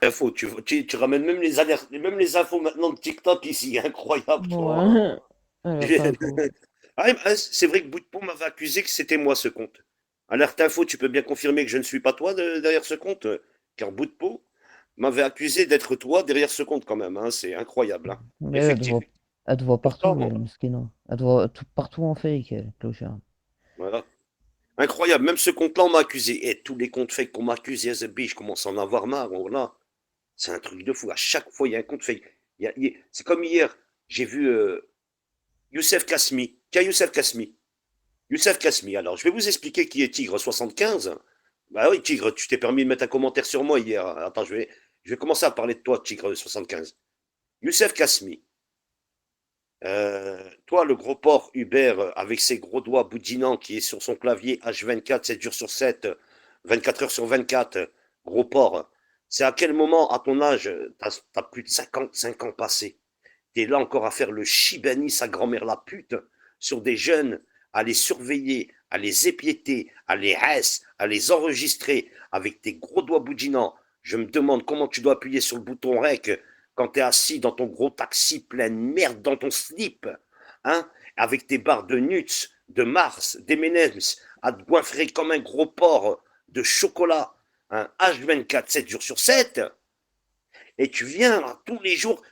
Infos, tu ramènes même les alertes, même les infos maintenant de TikTok ici, incroyable. Ouais, alerte info. Ah, c'est vrai que Bout de Pont m'avait accusé que c'était moi ce compte. Alerte info, tu peux bien confirmer que je ne suis pas toi derrière ce compte? Car Bout de Pont m'avait accusé d'être toi derrière ce compte quand même, hein, c'est incroyable, hein. Mais Effectivement. elle te voit partout, Pourtant, Mskina. Elle te voit partout en fake, elle, clochard. voilà. Incroyable, même ce compte-là, on m'a accusé. Et tous les comptes fake qu'on m'accuse, je commence à en avoir marre. Voilà. C'est un truc de fou. À chaque fois, il y a un compte fake. C'est comme hier, j'ai vu Youssef Kasmi. Tiens, Youssef Kasmi. Youssef Kasmi. Alors, je vais vous expliquer qui est Tigre75. Bah oui, Tigre, tu t'es permis de mettre un commentaire sur moi hier. Attends, je vais commencer à parler de toi, Tigre75. Youssef Kasmi. Toi, le gros porc Hubert, avec ses gros doigts boudinants qui est sur son clavier H24, 7 jours sur 7, 24 heures sur 24, gros porc, c'est à quel moment, à ton âge, t'as plus de 55 ans passés, t'es là encore à faire le chibani, sa grand-mère la pute, sur des jeunes, à les surveiller, à les épiéter, à les haïs, à les enregistrer avec tes gros doigts boudinants. Je me demande comment tu dois appuyer sur le bouton REC quand t'es assis dans ton gros taxi plein de merde dans ton slip, hein, avec tes barres de nuts, de Mars, d'M&M's, à te goinfrer comme un gros porc de chocolat, hein, H24, 7 jours sur 7, et tu viens tous les jours,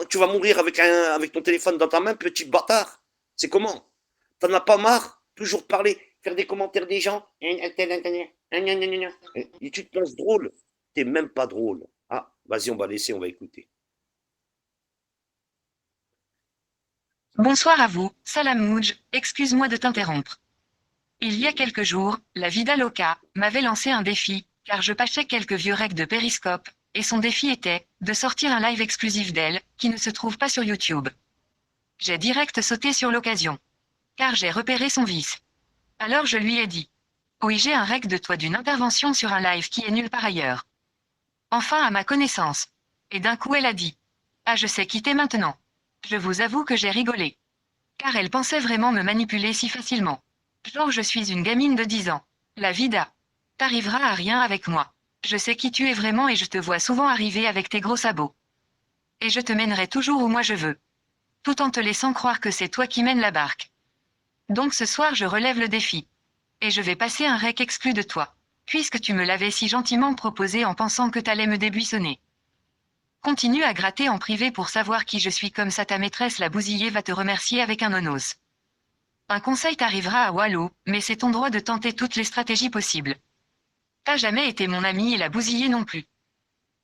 tu vas mourir avec ton téléphone dans ta main, petit bâtard. C'est comment? T'en as pas marre? Toujours parler, faire des commentaires des gens? Et tu te penses drôle? T'es même pas drôle. Ah, vas-y, on va laisser, on va écouter. Bonsoir à vous, Salam Mouj, excuse-moi de t'interrompre. Il y a quelques jours, la Vida Loca m'avait lancé un défi, car je pâchais quelques vieux recs de Périscope, et son défi était de sortir un live exclusif d'elle, qui ne se trouve pas sur YouTube. J'ai direct sauté sur l'occasion, car j'ai repéré son vice. Alors je lui ai dit. Oui, j'ai un rec de toi d'une intervention sur un live qui est nulle part ailleurs. Enfin à ma connaissance. Et d'un coup elle a dit. Ah, je sais qui t'es maintenant. Je vous avoue que j'ai rigolé. Car elle pensait vraiment me manipuler si facilement. Genre je suis une gamine de 10 ans. La vida. T'arriveras à rien avec moi. Je sais qui tu es vraiment et je te vois souvent arriver avec tes gros sabots. Et je te mènerai toujours où moi je veux. Tout en te laissant croire que c'est toi qui mènes la barque. Donc ce soir je relève le défi. Et je vais passer un rec exclu de toi. Puisque tu me l'avais si gentiment proposé en pensant que t'allais me débuissonner. Continue à gratter en privé pour savoir qui je suis comme ça ta maîtresse la bousillée va te remercier avec un onos. Un conseil t'arrivera à Wallo, mais c'est ton droit de tenter toutes les stratégies possibles. T'as jamais été mon ami et la bousiller non plus.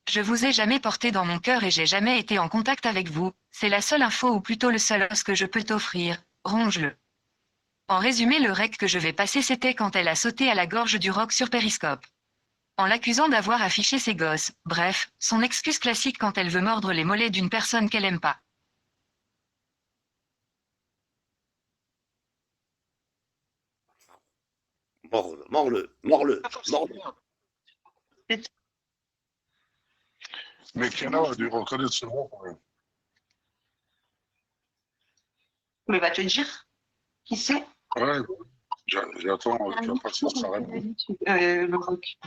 Je vous ai jamais porté dans mon cœur et j'ai jamais été en contact avec vous, c'est la seule info ou plutôt le seul os que je peux t'offrir, ronge-le. En résumé le rec que je vais passer c'était quand elle a sauté à la gorge du roc sur Périscope. En l'accusant d'avoir affiché ses gosses, bref, son excuse classique quand elle veut mordre les mollets d'une personne qu'elle aime pas. Morle, morle, morle, Pas forcément. morle. Mais Kenna a dû reconnaître ce mot quand même. Mais va te dire, qui c'est? Ouais, j'attends avec impatience sa réponse. Le roc.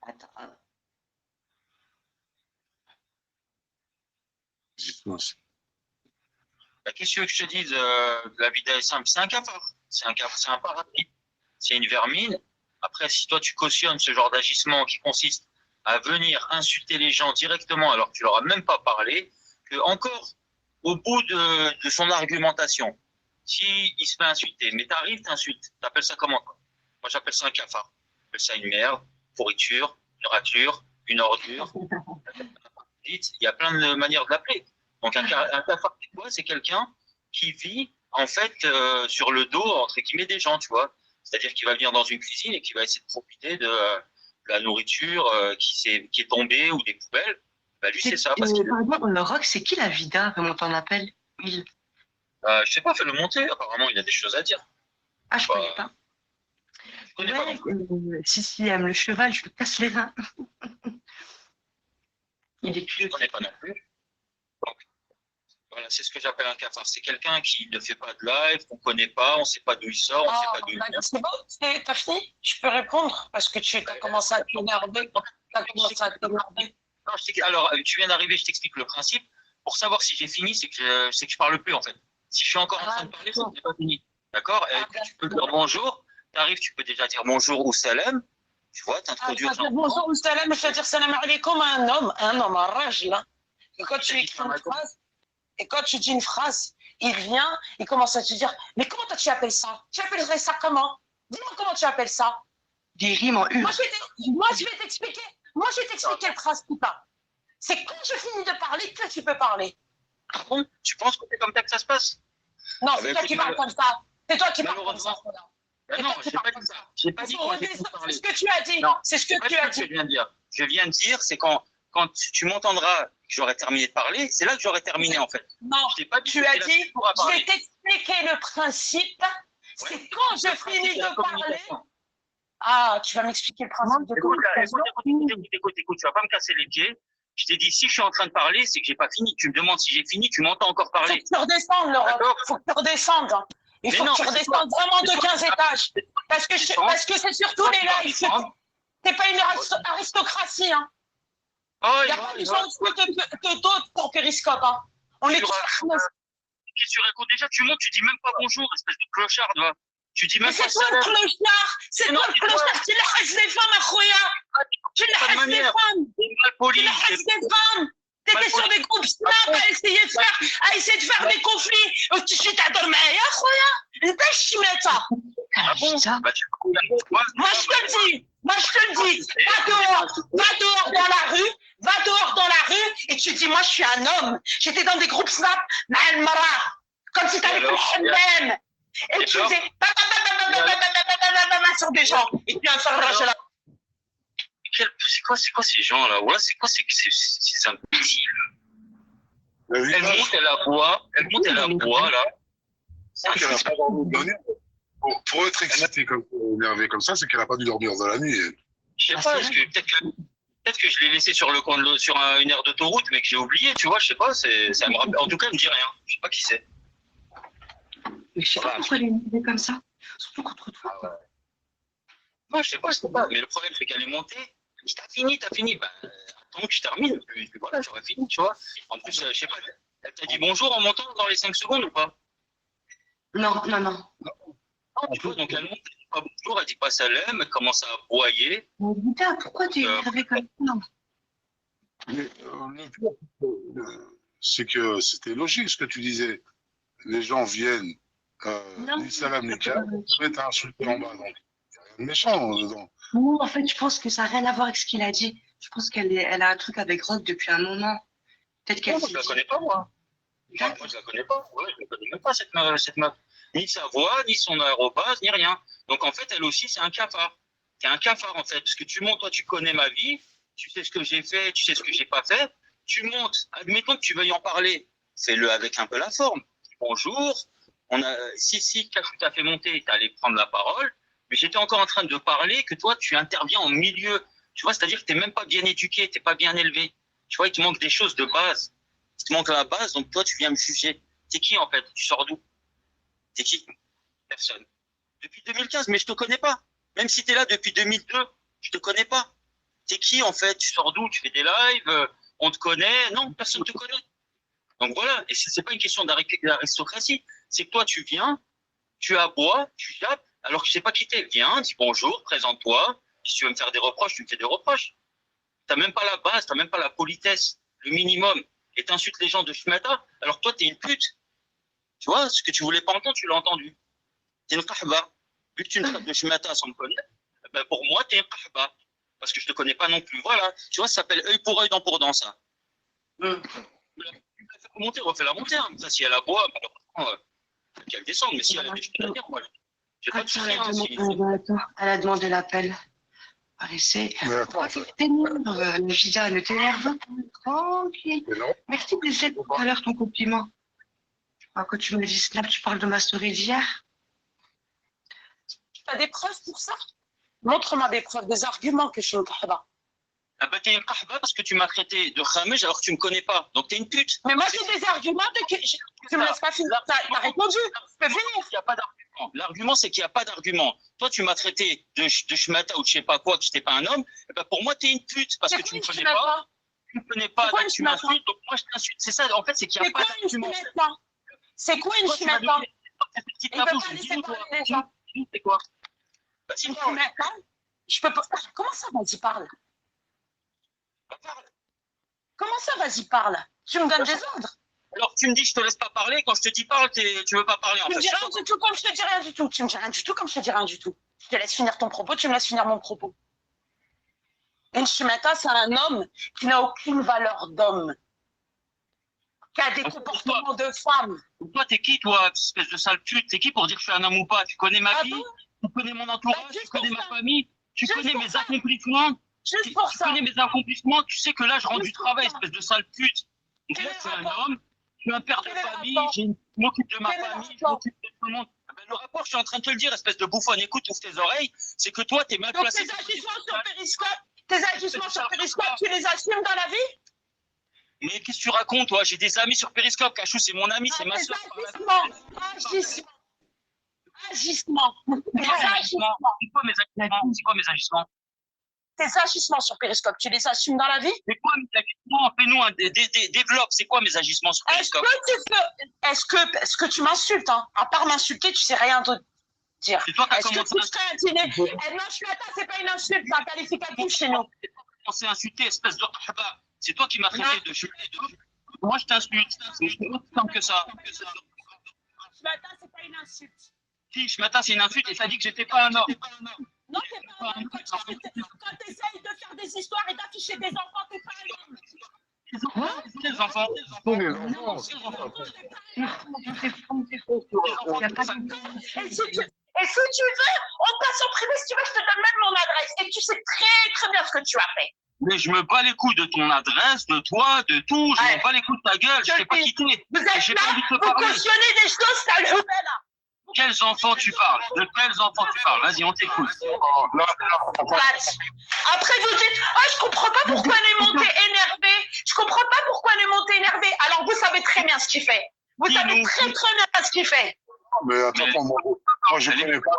Attends, Dites-moi. Bah, qu'est-ce que tu veux que je te dise? La vie est simple, c'est un cafard. C'est un paradis. C'est une vermine. Après, si toi tu cautionnes ce genre d'agissement qui consiste à venir insulter les gens directement alors que tu leur as même pas parlé, que encore au bout de son argumentation, si il se fait insulter, mais t'arrives, t'insultes, t'appelles ça comment toi? Moi j'appelle ça un cafard. J'appelle ça une merde, une pourriture, une rature, une ordure. Il y a plein de manières de l'appeler. Donc un cafard, c'est quelqu'un qui vit en fait sur le dos entre guillemets des gens, tu vois. C'est-à-dire qu'il va venir dans une cuisine et qui va essayer de profiter de la nourriture qui est tombée ou des poubelles. Bah, lui, c'est ça. Parce que, pardon, le rock, c'est qui la vida, comme on t'en appelle? Il. je sais pas, fais-le monter. Apparemment, il a des choses à dire. Ah, je Bah, connais pas. je connais pas non Ouais, plus. si, aime le cheval, je lui casse les reins. Il est Je cute. connais pas non plus. Donc, Voilà, c'est ce que j'appelle un cafard. C'est quelqu'un qui ne fait pas de live, qu'on ne connaît pas, on ne sait pas d'où il sort, on ne sait pas d'où il vient. C'est bon, t'as fini? Je peux répondre parce que tu as commencé à t'énerver. Non, alors, tu viens d'arriver, je t'explique le principe. Pour savoir si j'ai fini, c'est que je parle plus, en fait. Si je suis encore en train de parler, c'est que j'ai pas fini. D'accord? Tu peux dire bonjour. Tu arrives, tu peux déjà dire bonjour ou salam. Tu vois, t'introduire. Bonjour ou salam, je vais dire salam alaikum à un homme, un rage, là. Et quand tu écris une phrase, et quand tu dis une phrase, il vient, il commence à te dire, mais comment toi tu appelles ça? Tu appellerais ça comment? Dis-moi comment tu appelles ça? Des rimes en U. Moi, je vais t'expliquer. Moi, je vais t'expliquer le principe. C'est quand je finis de parler que tu peux parler. Ah bon? Tu penses que c'est comme ça que ça se passe? Non, c'est toi qui parles comme ça. C'est toi qui parles comme ça. Non, j'ai pas dit ça. J'ai pas dit qu'on était tous parler. C'est ce que tu as dit. Non, c'est ce que tu as dit. Je viens de dire, c'est quand tu m'entendras que j'aurai terminé de parler, c'est là que j'aurai terminé en fait. Non, tu as dit, je vais t'expliquer le principe. C'est quand je finis de parler. Ah, tu vas m'expliquer le principe de communication. Écoute, tu vas pas me casser les pieds. Je t'ai dit, si je suis en train de parler, c'est que j'ai pas fini. Tu me demandes si j'ai fini, tu m'entends encore parler. Faut que tu redescendes, Laurent. Faut que tu redescendes. Il faut que tu redescendes vraiment de 15 étages. Parce que c'est surtout les lives. C'est pas une aristocratie, hein. Il n'y a pas de gens que d'autres pour Périscope, hein. On est tous. Qu'est-ce que tu racontes déjà? Tu montes, tu dis même pas bonjour, espèce de clochard, toi. Tu dis même pas ça. C'est toi le clochard. C'est toi le clochard. Tu laisses les femmes, Akhoya. Tu laisses les femmes. Tu laisses les femmes. T'étais sur des groupes Snap à essayer de faire des conflits. Tu t'adores, mais Akhoya. T'as chimé ça. Ah bon? Moi, je te le dis. Va dehors dans la rue. Va dehors dans la rue et tu dis, moi, je suis un homme. J'étais dans des groupes Snap, comme si t'avais plus le même. Et tu faisais sur des gens. Et puis un farrage là. C'est quoi ces gens là? Ouais, c'est quoi ces imbéciles? Elle monte, elle la boit là. Pour être excité comme énervé comme ça, c'est qu'elle n'a pas dû dormir de la nuit. Je sais pas, peut-être que je l'ai laissé sur une aire d'autoroute, mais que j'ai oublié, tu vois, je sais pas, ça me rappelle. En tout cas, elle me dit rien. Je sais pas qui c'est. Mais je sais pas pourquoi elle est énervée comme ça. Surtout contre toi. Ah ouais. Moi, je sais pas. Mais le problème, c'est qu'elle est montée. Elle dit, t'as fini. Ben, attends que je termine. Puis voilà, j'aurais fini, tu vois. En plus, je sais pas, elle t'a dit bonjour en montant dans les 5 secondes ou pas? Non. Non, tu vois, donc elle monte, elle dit pas bonjour, elle dit pas salam, elle commence à aboyer. Mais putain, pourquoi tu es énervé comme ça? Mais, le pire, c'est que c'était logique ce que tu disais. Les gens viennent, ni salam ni tchab, se mettent à insulter en bas. Donc, il n'y a rien de méchant dedans. Non, en fait, je pense que ça n'a rien à voir avec ce qu'il a dit. Je pense qu'elle a un truc avec Rock depuis un moment. Peut-être qu'elle. Moi, je la connais pas, moi. Moi, je la connais pas. Ouais, je ne connais même pas, cette meuf. Ni sa voix, ni son aérobase, ni rien. Donc, en fait, elle aussi, c'est un cafard. C'est un cafard, en fait. Parce que tu montes, toi, tu connais ma vie. Tu sais ce que j'ai fait, tu sais ce que j'ai pas fait. Tu montes. Admettons que tu veuilles en parler. Fais-le avec un peu la forme. Bonjour. Si Cachou t'a fait monter, t'allais prendre la parole. Mais j'étais encore en train de parler que toi, tu interviens en milieu. Tu vois, c'est-à-dire que tu n'es même pas bien éduqué, tu n'es pas bien élevé. Tu vois, il te manque des choses de base. Il te manque la base, donc toi, tu viens me juger. T'es qui, en fait? Tu sors d'où? T'es qui? Personne. Depuis 2015, mais je te connais pas. Même si tu es là depuis 2002, je te connais pas. T'es qui, en fait? Tu sors d'où? Tu fais des lives? On te connaît? Non, personne te connaît. Donc voilà, et c'est pas une question d'aristocratie. C'est que toi, tu viens, tu aboies, tu jappes, alors que je sais pas qui t'es. Viens, dis bonjour, présente-toi. Si tu veux me faire des reproches, tu me fais des reproches. T'as même pas la base, t'as même pas la politesse, le minimum. Et t'insultes les gens de Shmata, alors que toi, t'es une pute. Tu vois, ce que tu voulais pas entendre, tu l'as entendu. T'es une kahba. Vu que tu me traites de Shmata sans me connaître, ben pour moi, t'es une kahba. Parce que je te connais pas non plus. Voilà. Tu vois, ça s'appelle œil pour œil, dent pour dent, ça. Refais la montée. Hein. Ça, si elle aboie, malheureusement, qu'elle descende. Mais si elle a des choses à dire, moi, j'ai pas de soucis. Elle a demandé l'appel. Arrêtez. Pourquoi tu t'énerves, Gisa? Ne t'énerve pas. Tranquille. Merci de laisser tout à l'heure ton compliment. Quand tu me dis Snap, tu parles de ma story d'hier. Tu as des preuves pour ça? Montre-moi des preuves, des arguments que je suis au Kahba. Ah bah t'es une kahba parce que tu m'as traité de khamej alors que tu me connais pas. Donc t'es une pute. Mais moi, j'ai des arguments tu me laisses pas finir. T'as répondu. Tu peux finir. Il n'y a pas d'argument. L'argument, c'est qu'il n'y a pas d'argument. Toi, tu m'as traité de schmata ou de je sais pas quoi, que je n'étais pas un homme. Et ben pour moi, t'es une pute parce que tu me connais pas. Tu me connais pas, donc tu m'insultes, donc moi je t'insulte. C'est ça, en fait, c'est qu'il n'y a pas d'argument. C'est quoi une schmata? Il peut pas laisser parler les gens. C'est quoi? Une schmata? Je peux pas. Comment ça, vas-y, parle? Comment ça, vas-y, parle? Tu me donnes des ordres? Alors, tu me dis, je te laisse pas parler. Quand je te dis parle, tu veux pas parler, en fait. Tu me dis rien du tout comme je te dis rien du tout. Tu me dis rien du tout comme je te dis rien du tout. Je te laisse finir ton propos, tu me laisses finir mon propos. Une schmata, c'est un homme qui n'a aucune valeur d'homme. Qui a des comportements de femme. Toi, t'es qui, toi, espèce de sale pute? T'es qui pour dire que je suis un homme ou pas? Tu connais ma vie? Tu connais mon entourage? Tu connais ma famille? Tu connais mes accomplissements? Juste pour ça. Tu connais mes accomplissements? Tu sais que là, je rends du travail, espèce de sale pute. Donc là, c'est un homme. Je suis un père de famille, je m'occupe de ma famille, je m'occupe de tout le monde. Ben, le rapport, je suis en train de te le dire, espèce de bouffonne, écoute, ouvre tes oreilles, c'est que toi, t'es mal placé. Donc tes agissements sur Périscope, tu les assumes dans la vie? Mais qu'est-ce que tu racontes, toi? J'ai des amis sur Périscope, Cachou, c'est mon ami, c'est ma soeur. Agissements. C'est quoi mes agissements? Tes agissements sur Périscope, tu les assumes dans la vie? C'est quoi mes agissements? Fais-nous développe, c'est quoi mes agissements sur Périscope? Est-ce que tu m'insultes, hein? À part m'insulter, tu sais rien d'autre dire. C'est toi qui as Est-ce que commencé tu serais un dîner? Non, je suis là, c'est pas une insulte, c'est un qualificatif chez nous. On s'est insulté, espèce de khaba. C'est toi qui m'as traité de chute. Moi, je t'insulte. C'est aussi simple que ça. Schmata, c'est pas une insulte. Si, Schmata, c'est une insulte et ça dit que j'étais pas un homme. Non, t'es pas un homme. Quand t'essayes de faire des histoires et d'afficher des enfants, t'es pas un homme. Les enfants. Et si tu veux, on passe en privé, si tu veux, je te donne même mon adresse. Et tu sais très très bien ce que tu as fait. Mais je me bats les couilles de ton adresse, de toi, de tout. Je me bats les couilles de ta gueule. Je t'ai pas quitté. Vous êtes là, vous cautionnez des choses, ça le met là. Quels enfants tu parles? De quels enfants tu parles? Vas-y, on t'écoute. Après, vous dites, je comprends pas pourquoi elle est montée énervée. Je comprends pas pourquoi elle est montée énervée. Alors, vous savez très bien ce qu'il fait. Vous savez très bien ce qu'il fait. Mais attends, moi je connais pas.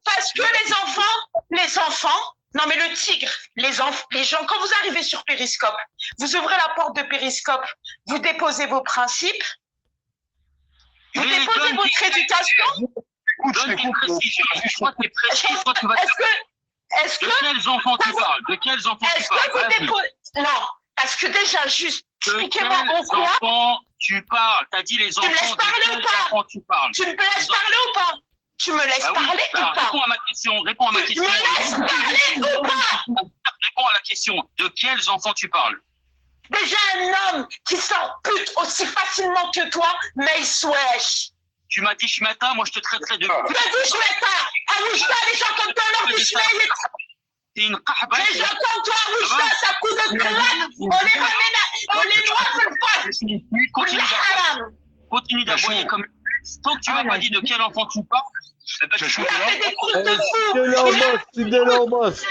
Parce que les enfants, non mais le tigre, les gens, quand vous arrivez sur Périscope, vous ouvrez la porte de Périscope, vous déposez vos principes, vous déposez votre éducation. Est-ce que de quels enfants tu parles? De quels enfants tu parles? Non, parce que déjà, juste, expliquez-moi en quoi. Enfants tu parles? T'as dit les enfants. Tu me laisses parler ou pas? Tu parles. Tu me laisses parler ou pas? Tu me laisses parler ou pas? Réponds à ma question. Réponds à ma question. Tu me laisses parler ou pas? Réponds à la question. De quels enfants tu parles? Déjà un homme qui sort pute aussi facilement que toi, mais il swèche. Tu m'as dit Schmata, moi je te traiterai de... Tu m'as dit Schmata. À Wishta, les gens comme toi, leur dit Schmata. T'es une kahba. Les gens comme toi, à Wishta, ça coûte de crâne. On les ramène, on les noie sur le poil. Continue d'aboyer comme... Tant que tu m'as pas dit de quel enfant tu parles, tu fait des courses de fou. C'est de l'ambasse.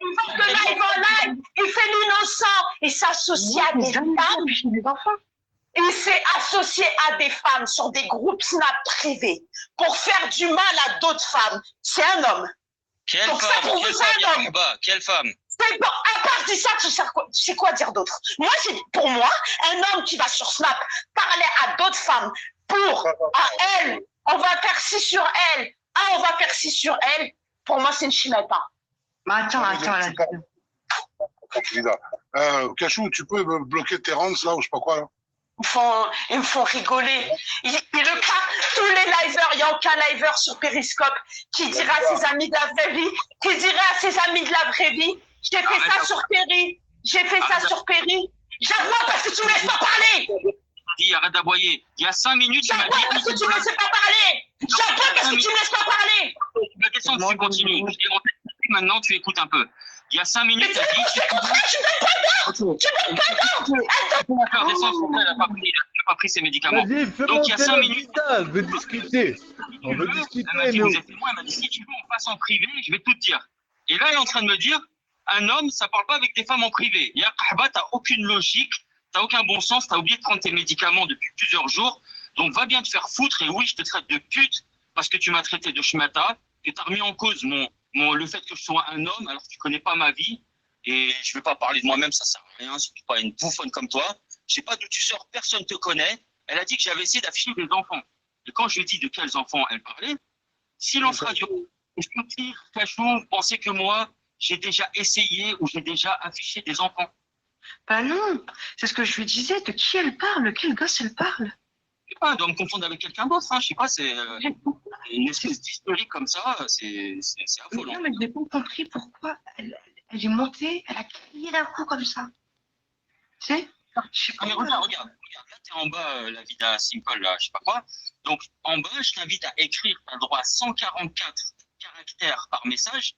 Il fait live, il fait l'innocent, il s'associe à des femmes. Il s'est associé à des femmes sur des groupes Snap privés pour faire du mal à d'autres femmes. C'est un homme. Quelle donc femme? ça pour vous, c'est un homme. Quelle femme? C'est bon, à part de ça, tu sais quoi dire d'autre? Moi, pour moi, un homme qui va sur Snap parler à d'autres femmes pour, à elle, on va faire ci sur elle, on va faire ci sur elle, pour moi, c'est une chimeta. Mais attends. Cachou, tu peux me bloquer tes rangs là ou je sais pas quoi là? Ils me font rigoler. Tous les liveurs, il n'y a aucun liver sur Périscope qui dirait à ses amis de la vraie vie, j'ai fait ça sur Péri, j'ai fait ça sur Péri. J'avoue parce que tu ne me laisses pas parler. Dis, arrête d'aboyer. Il y a 5 minutes, tu m'as dit... J'avoue parce que tu ne me laisses pas parler. J'avoue parce que tu ne me laisses pas parler. Tu vas descendre, tu continues. Maintenant, tu écoutes un peu. Il y a 5 minutes, tu as dit... Tu donnes pas d'ordre. Attends. Descends, elle n'a pas pris ses médicaments. Vas-y, fais donc il y a 5 minutes. On veut discuter. On veut discuter, elle nous. m'a dit, si tu veux, on passe en privé, je vais tout te dire. Et là, elle est en train de me dire, Un homme, ça parle pas avec des femmes en privé. Ya Kahba, t'as aucune logique, t'as aucun bon sens, t'as oublié de prendre tes médicaments depuis plusieurs jours. Donc va bien te faire foutre. Et oui, je te traite de pute parce que tu m'as traité de schmata, que t'as remis en cause le fait que je sois un homme alors que tu connais pas ma vie. Et je vais pas parler de moi-même, ça sert à rien. Je suis pas une bouffonne comme toi. Je sais pas d'où tu sors, personne te connaît. Elle a dit que j'avais essayé d'afficher des enfants. Et quand je lui ai dit de quels enfants elle parlait, silence radio. Je peux dire, Cachou, vous pensez que moi, j'ai déjà essayé ou j'ai déjà affiché des enfants? Bah non, c'est ce que je lui disais. De qui elle parle? Quel gosse elle parle? Je sais pas, elle doit me confondre avec quelqu'un d'autre. Hein. Je sais pas, c'est une espèce d'hystérie comme ça. C'est affolant. Non, mais je n'ai pas compris pourquoi elle est montée, elle a crié d'un coup comme ça. Tu sais? Je sais Ah, mais pas. regarde. Là, tu es en bas, la vie d'un simple, là, je sais pas quoi. Donc, en bas, je t'invite à écrire. Tu as le droit à 144 caractères par message.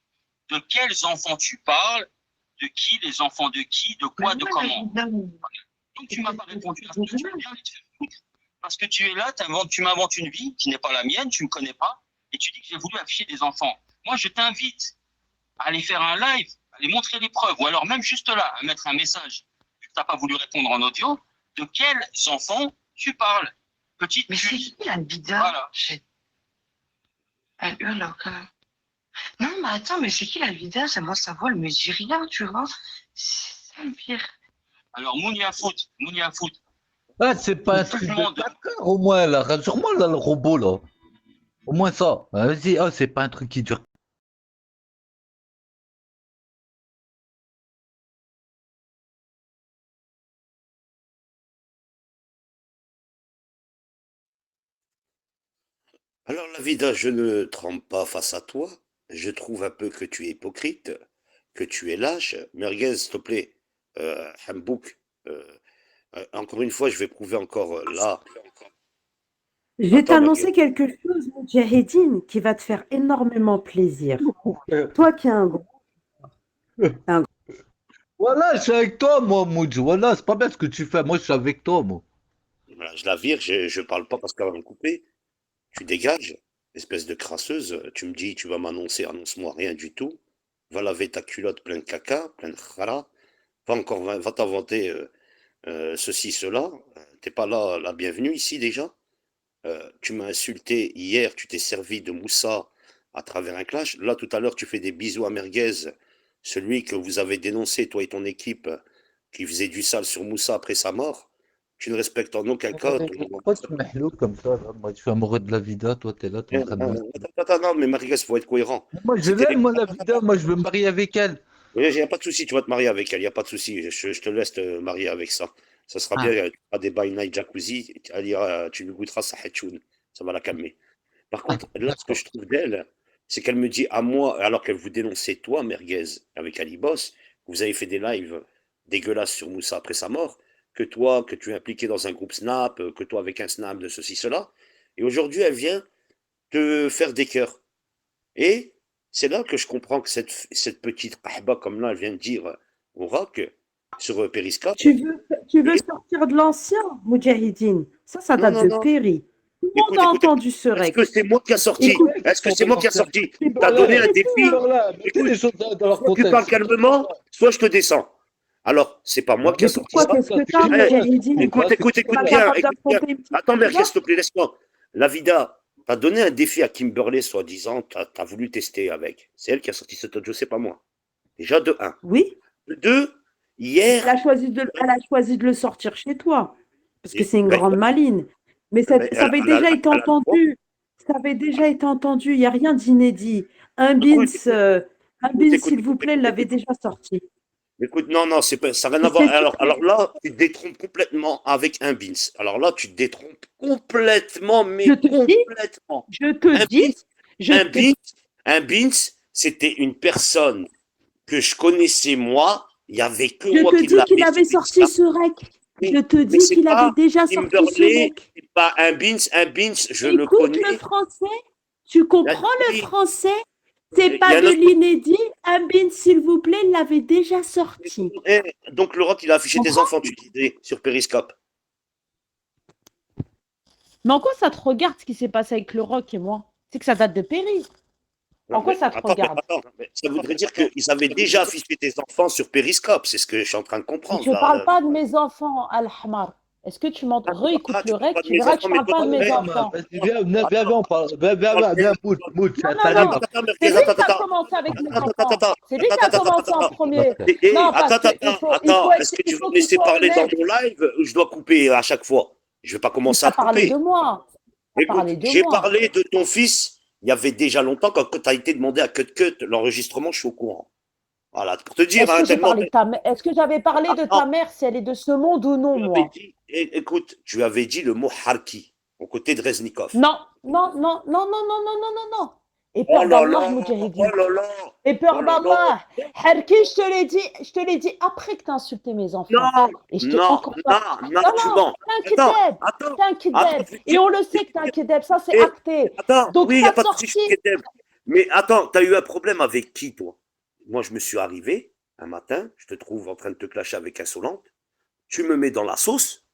De quels enfants tu parles? De qui? Les enfants de qui? De quoi? De comment? Donc, tu m'as pas répondu à ce que tu veux bien te faire foutre. Parce que tu es là, tu m'inventes une vie qui n'est pas la mienne, tu me connais pas, et tu dis que j'ai voulu afficher des enfants. Moi, je t'invite à aller faire un live, à aller montrer les preuves, ou alors même juste là, à mettre un message, vu que tu n'as pas voulu répondre en audio, de quels enfants tu parles. Petite Mais c'est pute. qui la bida? Voilà. Elle hurle quand même. Non, mais attends, mais c'est qui la bida? Moi, sa voix, elle me dit rien, tu vois. C'est ça le pire. Alors, Mounia Foot. Ah, c'est pas un truc de d'accord, au moins, là. Rassure-moi, là, le robot, là. Au moins ça. Ah, vas-y, ah, c'est pas un truc qui dure. Alors, la vida, je ne tremble pas face à toi. Je trouve un peu que tu es hypocrite, que tu es lâche. Merguez, s'il te plaît, Hambouk, encore une fois, je vais prouver encore là. Je vais Attends, Merguez. t'annoncer quelque chose, Moudjahidine, qui va te faire énormément plaisir. Toi qui as un gros. Voilà, je suis avec toi, moi, Moudj. Voilà, c'est pas bien ce que tu fais. Moi, je suis avec toi, moi. Voilà, je la vire, je parle pas parce qu'elle va me couper. Tu dégages, espèce de crasseuse. Tu me dis, tu vas m'annoncer, annonce-moi rien du tout. Va laver ta culotte plein de caca, plein de khara. Va t'inventer ceci, cela. T'es pas là, la bienvenue ici déjà. Tu m'as insulté hier, tu t'es servi de Moussa à travers un clash. Là, tout à l'heure, tu fais des bisous à Merguez, celui que vous avez dénoncé, toi et ton équipe, qui faisait du sale sur Moussa après sa mort. Tu ne respectes en aucun cas Pourquoi tu m'as comme ça, là? Moi, je suis amoureux de la vida, toi, t'es là, t'es en train de me... Attends, non, mais Merguez, faut être cohérent. Moi, je C'était l'aime, moi, la vida. Moi, je veux me marier avec elle. Il n'y a pas de souci, tu vas te marier avec elle, il n'y a pas de souci. Je te laisse te marier avec ça. Ça sera Ah, bien, tu feras des by night jacuzzi, tu lui goûteras sa hatchoun. Ça va la calmer. Par ah, contre, là, ce que d'accord. je trouve d'elle, c'est qu'elle me dit à moi, alors qu'elle vous dénonçait, toi, Merguez, avec Ali Boss, vous avez fait des lives dégueulasses sur Moussa après sa mort, que toi, que tu es impliqué dans un groupe Snap, que toi avec un Snap de ceci, cela. Et aujourd'hui, elle vient te faire des cœurs. Et c'est là que je comprends que cette petite ahba, comme là, elle vient de dire au rock, sur Periscope. Tu veux sortir de l'ancien, Moudjahidine? Ça Non, date non, de non. Péri. Tout le monde Écoute, a écoute, entendu ce est-ce rec. que c'est moi qui a sorti? Écoute, Est-ce que c'est moi qui a sorti? c'est T'as bon, donné un c'est défi? tout, hein. Là, mettez Écoute, les choses dans leur soit tu parles contexte. calmement, soit je te descends. Alors, c'est pas moi qui a Mais sorti pourquoi, ça. qu'est-ce que C'est t'as, comme ça, c'est Moudjahidine? comme ça, c'est Écoute T'es pas bien, capable écoute bien. d'affronter une petite Attends, Merguez, débat? s'il te plaît, laisse-moi. La Vida, t'as donné un défi à Kimberley, soi-disant, t'as voulu tester avec. C'est elle qui a sorti cet audio, c'est pas moi. Déjà, de un. Oui, De deux, hier, elle a choisi de le sortir chez toi, parce que c'est une ben, grande maline. Mais ben, ça avait déjà été elle a le droit. entendu. Ça avait déjà été entendu. Il n'y a rien d'inédit. Un Écoute, Beans, s'il vous plaît, l'avait déjà sorti. écoute, non, non, c'est pas, ça n'a rien à Et voir. c'est tout. Alors là, tu te détrompes complètement avec un Beans. Alors là, tu te détrompes complètement, mais Je te dis, complètement. je te Un dis, Beans, je un te Beans, un Beans, c'était une personne que je connaissais moi. Il y avait que Je moi te qui dis qu'il l'avais avait sur sorti Insta. ce rec. Je te Mais dis c'est qu'il avait pas déjà sorti ce Kimberley, rec. c'est pas un Beans. Un Beans, je le Écoute connais. le français. Tu comprends le Oui, français? C'est il y pas a un de autre. l'inédit. Un Beans, s'il vous plaît, il l'avait déjà sorti. Donc, le rock, il a affiché tes Comprends? enfants, tu disais, sur Periscope. Mais en quoi ça te regarde ce qui s'est passé avec le rock et moi? C'est que ça date de Péri. En quoi ça te regarde? Mais ça voudrait dire qu'ils avaient déjà affiché tes enfants sur Periscope, c'est ce que je suis en train de comprendre. Je ne parle pas de mes enfants, Al-Hamar. Est-ce que tu m'entends? Réécoute le rec, tu verras que je ne parle pas de mes enfants. Viens, on parle. Viens, Mout, Non, c'est lui qui a commencé avec mes enfants. C'est lui qui a commencé en premier. Non, parce attends, est-ce que tu vas me laisser parler dans mon live ou je dois couper à chaque fois? Je ne vais pas commencer à couper. parler de moi. Écoute, j'ai parlé de ton fils il y avait déjà longtemps quand tu as été demandé à Cut l'enregistrement, je suis au courant. Voilà, pour te dire. Est-ce que j'avais parlé de ta mère, si elle est de ce monde ou non, moi? Écoute, tu avais dit le mot Harki, au côté de Reznikov. Non. Et peur d'Allah, Moudjahidine. Et peur d'Allah. Harki, je te l'ai dit après que tu as insulté mes enfants. Non, tu mens. T'es un kideb. Et on le sait que t'es un kideb, ça c'est acté. Donc, oui, il n'y a pas de souci. Mais attends, tu as eu un problème avec qui, toi? Moi, je me suis arrivé un matin, je te trouve en train de te clasher avec Insolente, tu me mets dans la sauce,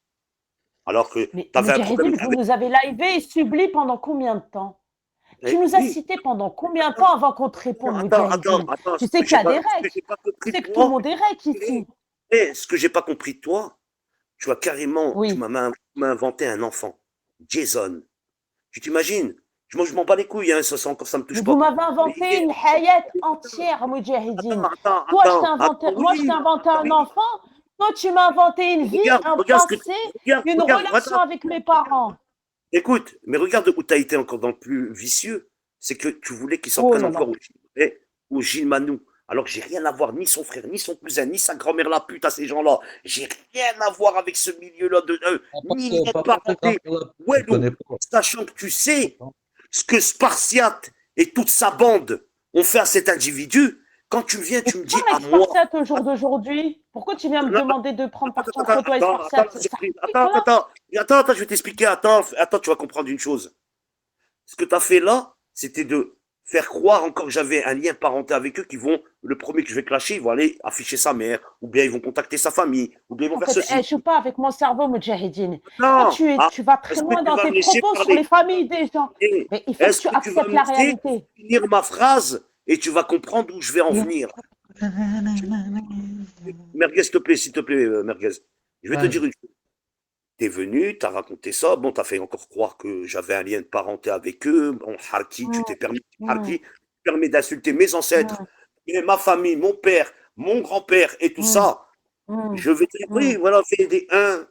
alors que tu avais un problème. Vous nous avez livé et subli pendant combien de temps? Tu nous as cité pendant combien de temps avant qu'on te réponde? Attends, tu sais qu'il y a des règles. Tu sais que tout le monde est règle ici. Et ce que j'ai pas compris de toi, tu as carrément, tu m'as inventé un enfant, Jason. Tu t'imagines? Moi, je m'en bats les couilles, hein, ça me touche pas. Vous m'avez inventé une hayat entière, Moudjahidine. Moi, je t'ai inventé un enfant. Toi, tu m'as inventé une vie, un passé, une relation avec mes parents. Écoute, mais regarde où tu as été encore dans le plus vicieux. C'est que tu voulais qu'il s'en prenne encore au Gilles Manou. Alors que j'ai rien à voir, ni son frère, ni son cousin, ni sa grand-mère la pute à ces gens-là. J'ai rien à voir avec ce milieu-là de eux. Ni de parenté. Ouais, sachant que tu sais ce que Spartiate et toute sa bande ont fait à cet individu. Quand tu viens, tu me dis à moi. Spartiate au jour d'aujourd'hui, pourquoi tu viens me demander de prendre parti entre toi et Spartiate? Attends, je vais t'expliquer. Attends, tu vas comprendre une chose. Ce que tu as fait là, c'était de faire croire encore que j'avais un lien parental avec eux, qui vont, le premier que je vais clasher, ils vont aller afficher sa mère, ou bien ils vont contacter sa famille, ou bien ils vont faire ceci. Je joue pas avec mon cerveau, Moudjahidine. Tu vas très loin dans tes propos sur les familles des gens. Mais il faut que tu acceptes la réalité. Finir ma phrase et tu vas comprendre où je vais en venir. Merguez, s'il te plaît, Merguez. Je vais te dire une chose. T'es venu, t'as raconté ça, bon, t'as fait encore croire que j'avais un lien de parenté avec eux, bon, Harki, tu t'es permis d'insulter mes ancêtres, et ma famille, mon père, mon grand-père et tout ça. Je vais te dire, oui, voilà, fais des 1,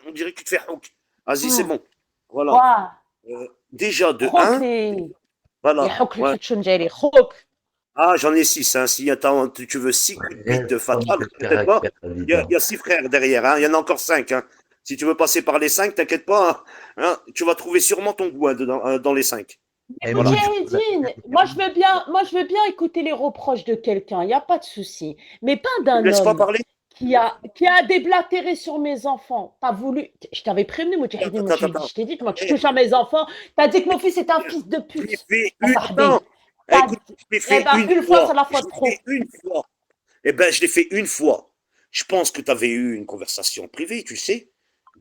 on dirait que tu te fais honk. Vas-y, c'est bon. Voilà. Déjà de 1. Voilà. Ah, j'en ai 6. Hein. Si tu veux 6 coups de bite de fatal, il y a 6 frères derrière. Hein. Il y en a encore 5. Hein. Si tu veux passer par les 5, t'inquiète pas. Hein. Tu vas trouver sûrement ton goût dans les 5. Voilà. Moi, je veux bien écouter les reproches de quelqu'un. Il n'y a pas de souci. Mais pas d'un homme qui a déblatéré sur mes enfants. T'as voulu... Je t'avais prévenu, moi, je t'ai dit, moi, tu touches à mes enfants. T'as dit que mon fils est un fils de pute. Écoute, je l'ai fait une fois. C'est la fois trop. Je l'ai fait une fois. Je pense que tu avais eu une conversation privée, tu sais.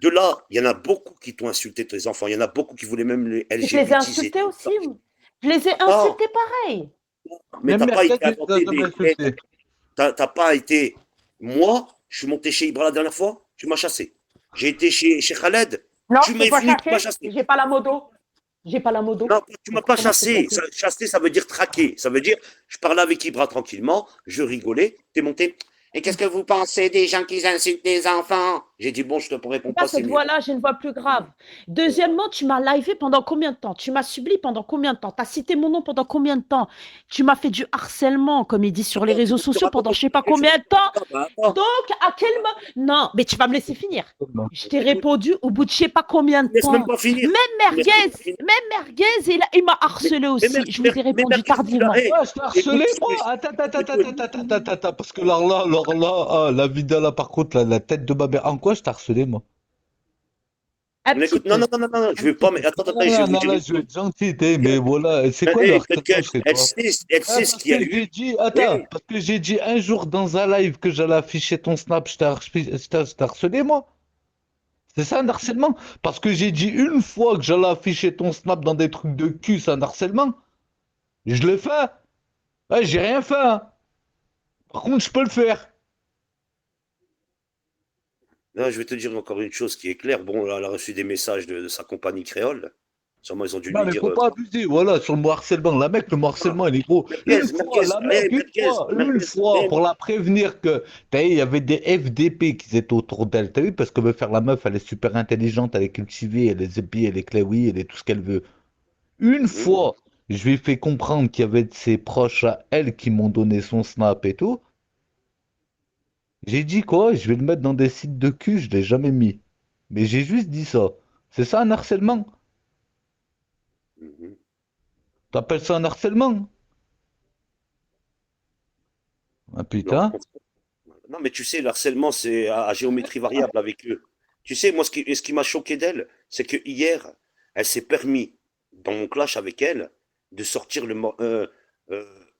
De là, il y en a beaucoup qui t'ont insulté, tes enfants. Il y en a beaucoup qui voulaient même les LGBT. Je les ai insultés aussi. Je les ai insultés pareil. Mais t'as pas été inventé. T'as pas été. Moi, je suis monté chez Ibra la dernière fois, tu m'as chassé. J'ai été chez Khaled. Non, tu m'as chassé. J'ai pas la modo. Non, tu m'as pas chassé. Chasser, ça veut dire traquer. Ça veut dire, je parlais avec Ibra tranquillement, je rigolais, t'es monté. Et qu'est-ce que vous pensez des gens qui insultent des enfants? J'ai dit, bon, je te réponds pas. Cette voix-là, j'ai une voix plus grave. Deuxièmement, tu m'as livé pendant combien de temps? Tu m'as subli pendant combien de temps? Tu as cité mon nom pendant combien de temps? Tu m'as fait du harcèlement, comme ils disent sur les réseaux sociaux, pendant je sais pas combien de temps. Donc, à quel moment? Non, mais tu vas me laisser finir. Je t'ai répondu au bout de je sais pas combien de temps. Même Merguez, il m'a harcelé aussi. Je vous ai répondu tardivement. Je t'ai harcelé, moi. Attends, parce que là, la vidéo là, par contre, la tête de ma mère, en quoi je t'ai harcelé, moi? Écoute, non, je vais pas, mais attends, je vais être gentil, mais voilà, c'est quoi leur Elle sait ce qu'il y a eu. Parce que j'ai dit un jour dans un live que j'allais afficher ton snap, je t'ai harcelé, moi. C'est ça un harcèlement? Parce que j'ai dit une fois que j'allais afficher ton snap dans des trucs de cul, c'est un harcèlement. Je l'ai fait. Ouais, j'ai rien fait, hein. Par contre, je peux le faire. Là, je vais te dire encore une chose qui est claire. Bon, là, elle a reçu des messages de sa compagnie créole. Sûrement, ils ont dû Non, lui mais dire faut pas abuser, voilà, sur le mot harcèlement. La mec, le mot ah, harcèlement, il est gros. Une merguez, fois, merguez, la mec, eh, merguez, une merguez, fois, eh, pour la prévenir que, t'as vu, il y avait des FDP qui étaient autour d'elle, t'as vu, parce que veut faire la meuf, elle est super intelligente, elle est cultivée, elle est zépi, elle est claoui, elle est tout ce qu'elle veut. Une mhm. fois, je lui ai fait comprendre qu'il y avait de ses proches à elle qui m'ont donné son snap et tout. J'ai dit quoi? Je vais le mettre dans des sites de cul, je l'ai jamais mis. Mais j'ai juste dit ça. C'est ça un harcèlement? Mhm. T'appelles ça un harcèlement? Ah Non, putain. non, mais tu sais, le harcèlement, c'est à géométrie variable avec eux. Tu sais, moi, ce qui m'a choqué d'elle, c'est que hier, elle s'est permis, dans mon clash avec elle, de sortir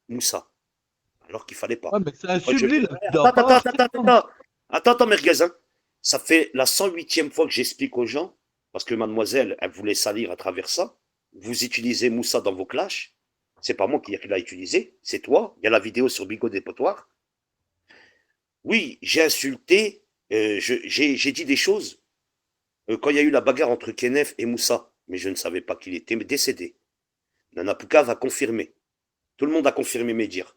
Moussa, alors qu'il fallait Ouais, pas. mais c'est un Moi, subli, la vida, Attends, pas attends, attends, harcèlement. attends, attends, attends, merguez, hein. Ça fait la 108e fois que j'explique aux gens, parce que mademoiselle, elle voulait salir à travers ça. Vous utilisez Moussa dans vos clashs. C'est pas moi qui l'a utilisé, c'est toi. Il y a la vidéo sur Bigot des Potoirs. Oui, j'ai insulté, j'ai dit des choses quand il y a eu la bagarre entre Kenef et Moussa, mais je ne savais pas qu'il était décédé. Nana Pouka va confirmer. Tout le monde a confirmé mes dires.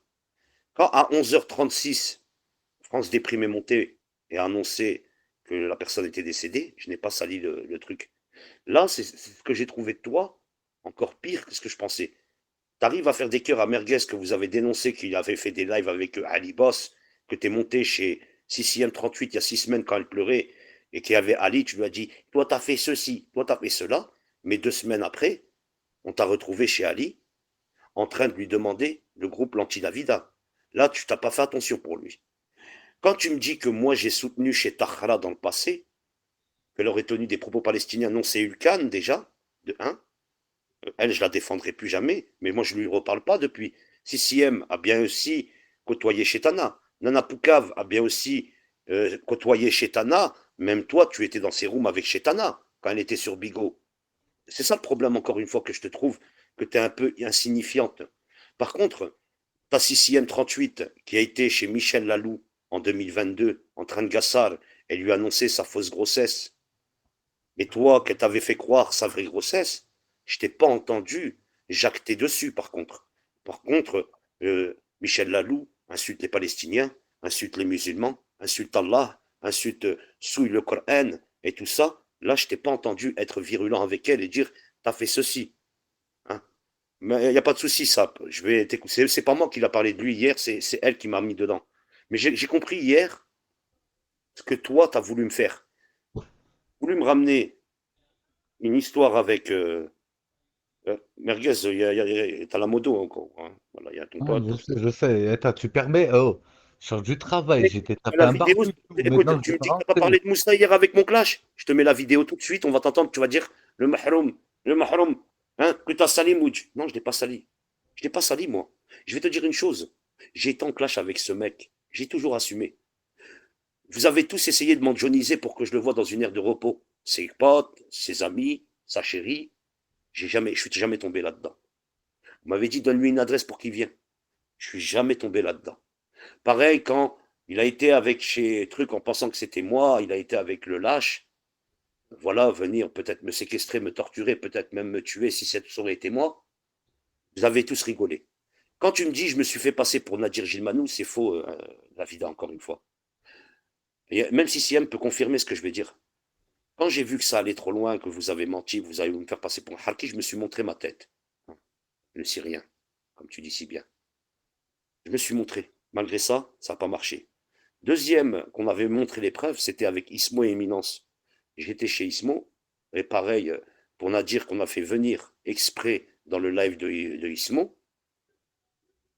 Quand à 11h36, France Déprime est montée et a annoncé que la personne était décédée, je n'ai pas sali le truc. Là, c'est ce que j'ai trouvé de toi, encore pire que ce que je pensais. Tu arrives à faire des cœurs à Merguez que vous avez dénoncé qu'il avait fait des lives avec Ali Boss, que tu es monté chez CCM38 il y a 6 semaines quand elle pleurait et qu'il y avait Ali, tu lui as dit, toi t'as fait ceci, toi t'as fait cela, mais 2 semaines après, on t'a retrouvé chez Ali en train de lui demander le groupe L'Anti-Davida. Là, tu t'as pas fait attention pour lui. Quand tu me dis que moi j'ai soutenu chez Tahra dans le passé, qu'elle aurait tenu des propos palestiniens, non, c'est Ulkan déjà, de 1. Elle, je la défendrai plus jamais, mais moi je lui reparle pas depuis. CCM a bien aussi côtoyé Chetana. Nana Poukav a bien aussi côtoyé Chetana. Même toi, tu étais dans ses rooms avec Chetana quand elle était sur Bigot. C'est ça le problème, encore une fois, que je te trouve que tu es un peu insignifiante. Par contre, ta CCM 38 qui a été chez Michel Lalou en 2022 en train de gassar, elle lui a annoncé sa fausse grossesse. Et toi, qu'elle t'avait fait croire sa vraie grossesse, je t'ai pas entendu jacter dessus, par contre. Par contre, Michel Lalou insulte les Palestiniens, insulte les musulmans, insulte Allah, insulte, souille le Coran et tout ça. Là, je t'ai pas entendu être virulent avec elle et dire, t'as fait ceci. Hein. Mais il n'y a pas de souci, ça. Je vais t'écouter. C'est pas moi qui l'a parlé de lui hier, c'est elle qui m'a mis dedans. Mais j'ai compris hier ce que toi, tu as voulu me faire. Voulu me ramener une histoire avec Merguez, t'as la moto encore. Hein. Voilà, il y a ton Ah, pote. je sais. Attends, tu permets. Oh, sur du travail, Mais j'étais tapé la un vidéo, barbecue. écoute, Maintenant, je tu vais me te dis que t'as pas rentrer. parlé de Moussa hier avec mon clash. Je te mets la vidéo tout de suite, on va t'entendre, tu vas dire le mahroum, hein, que t'as sali Mouj. Non, je l'ai pas sali. Je l'ai pas sali, moi. Je vais te dire une chose. J'ai été en clash avec ce mec. J'ai toujours assumé. Vous avez tous essayé de m'enjoniser pour que je le voie dans une aire de repos. Ses potes, ses amis, sa chérie. Je suis jamais tombé là-dedans. Vous m'avez dit, donne-lui une adresse pour qu'il vienne. Je suis jamais tombé là-dedans. Pareil, quand il a été avec chez Truc en pensant que c'était moi, il a été avec le lâche. Voilà, venir peut-être me séquestrer, me torturer, peut-être même me tuer si ça aurait été moi. Vous avez tous rigolé. Quand tu me dis je me suis fait passer pour Nadir Gilmanou, c'est faux, la vida, encore une fois. Et même si CM peut confirmer ce que je vais dire. Quand j'ai vu que ça allait trop loin, que vous avez menti, vous allez me faire passer pour un harki, je me suis montré ma tête. Le Syrien, comme tu dis si bien. Je me suis montré. Malgré ça, ça n'a pas marché. Deuxième, qu'on avait montré les preuves, c'était avec Ismo et Éminence. J'étais chez Ismo, et pareil, pour Nadir qu'on a fait venir exprès dans le live de Ismo.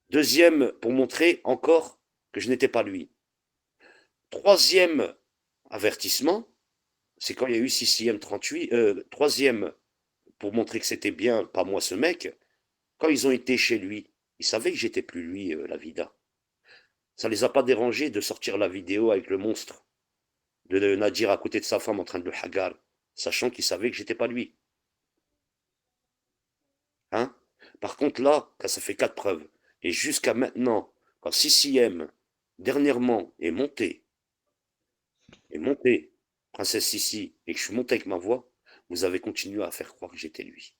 Deuxième, pour montrer encore que je n'étais pas lui. Troisième avertissement, c'est quand il y a eu CCM 38. Troisième, pour montrer que c'était bien, pas moi ce mec, quand ils ont été chez lui, ils savaient que j'étais plus lui, la vida. Ça les a pas dérangés de sortir la vidéo avec le monstre. de Nadir à côté de sa femme en train de le hagar, sachant qu'il savait que j'étais pas lui. Hein? Par contre, là, quand ça fait 4 preuves, et jusqu'à maintenant, quand Sissi M, dernièrement, est monté, Princesse Sissi, et que je suis monté avec ma voix, vous avez continué à faire croire que j'étais lui.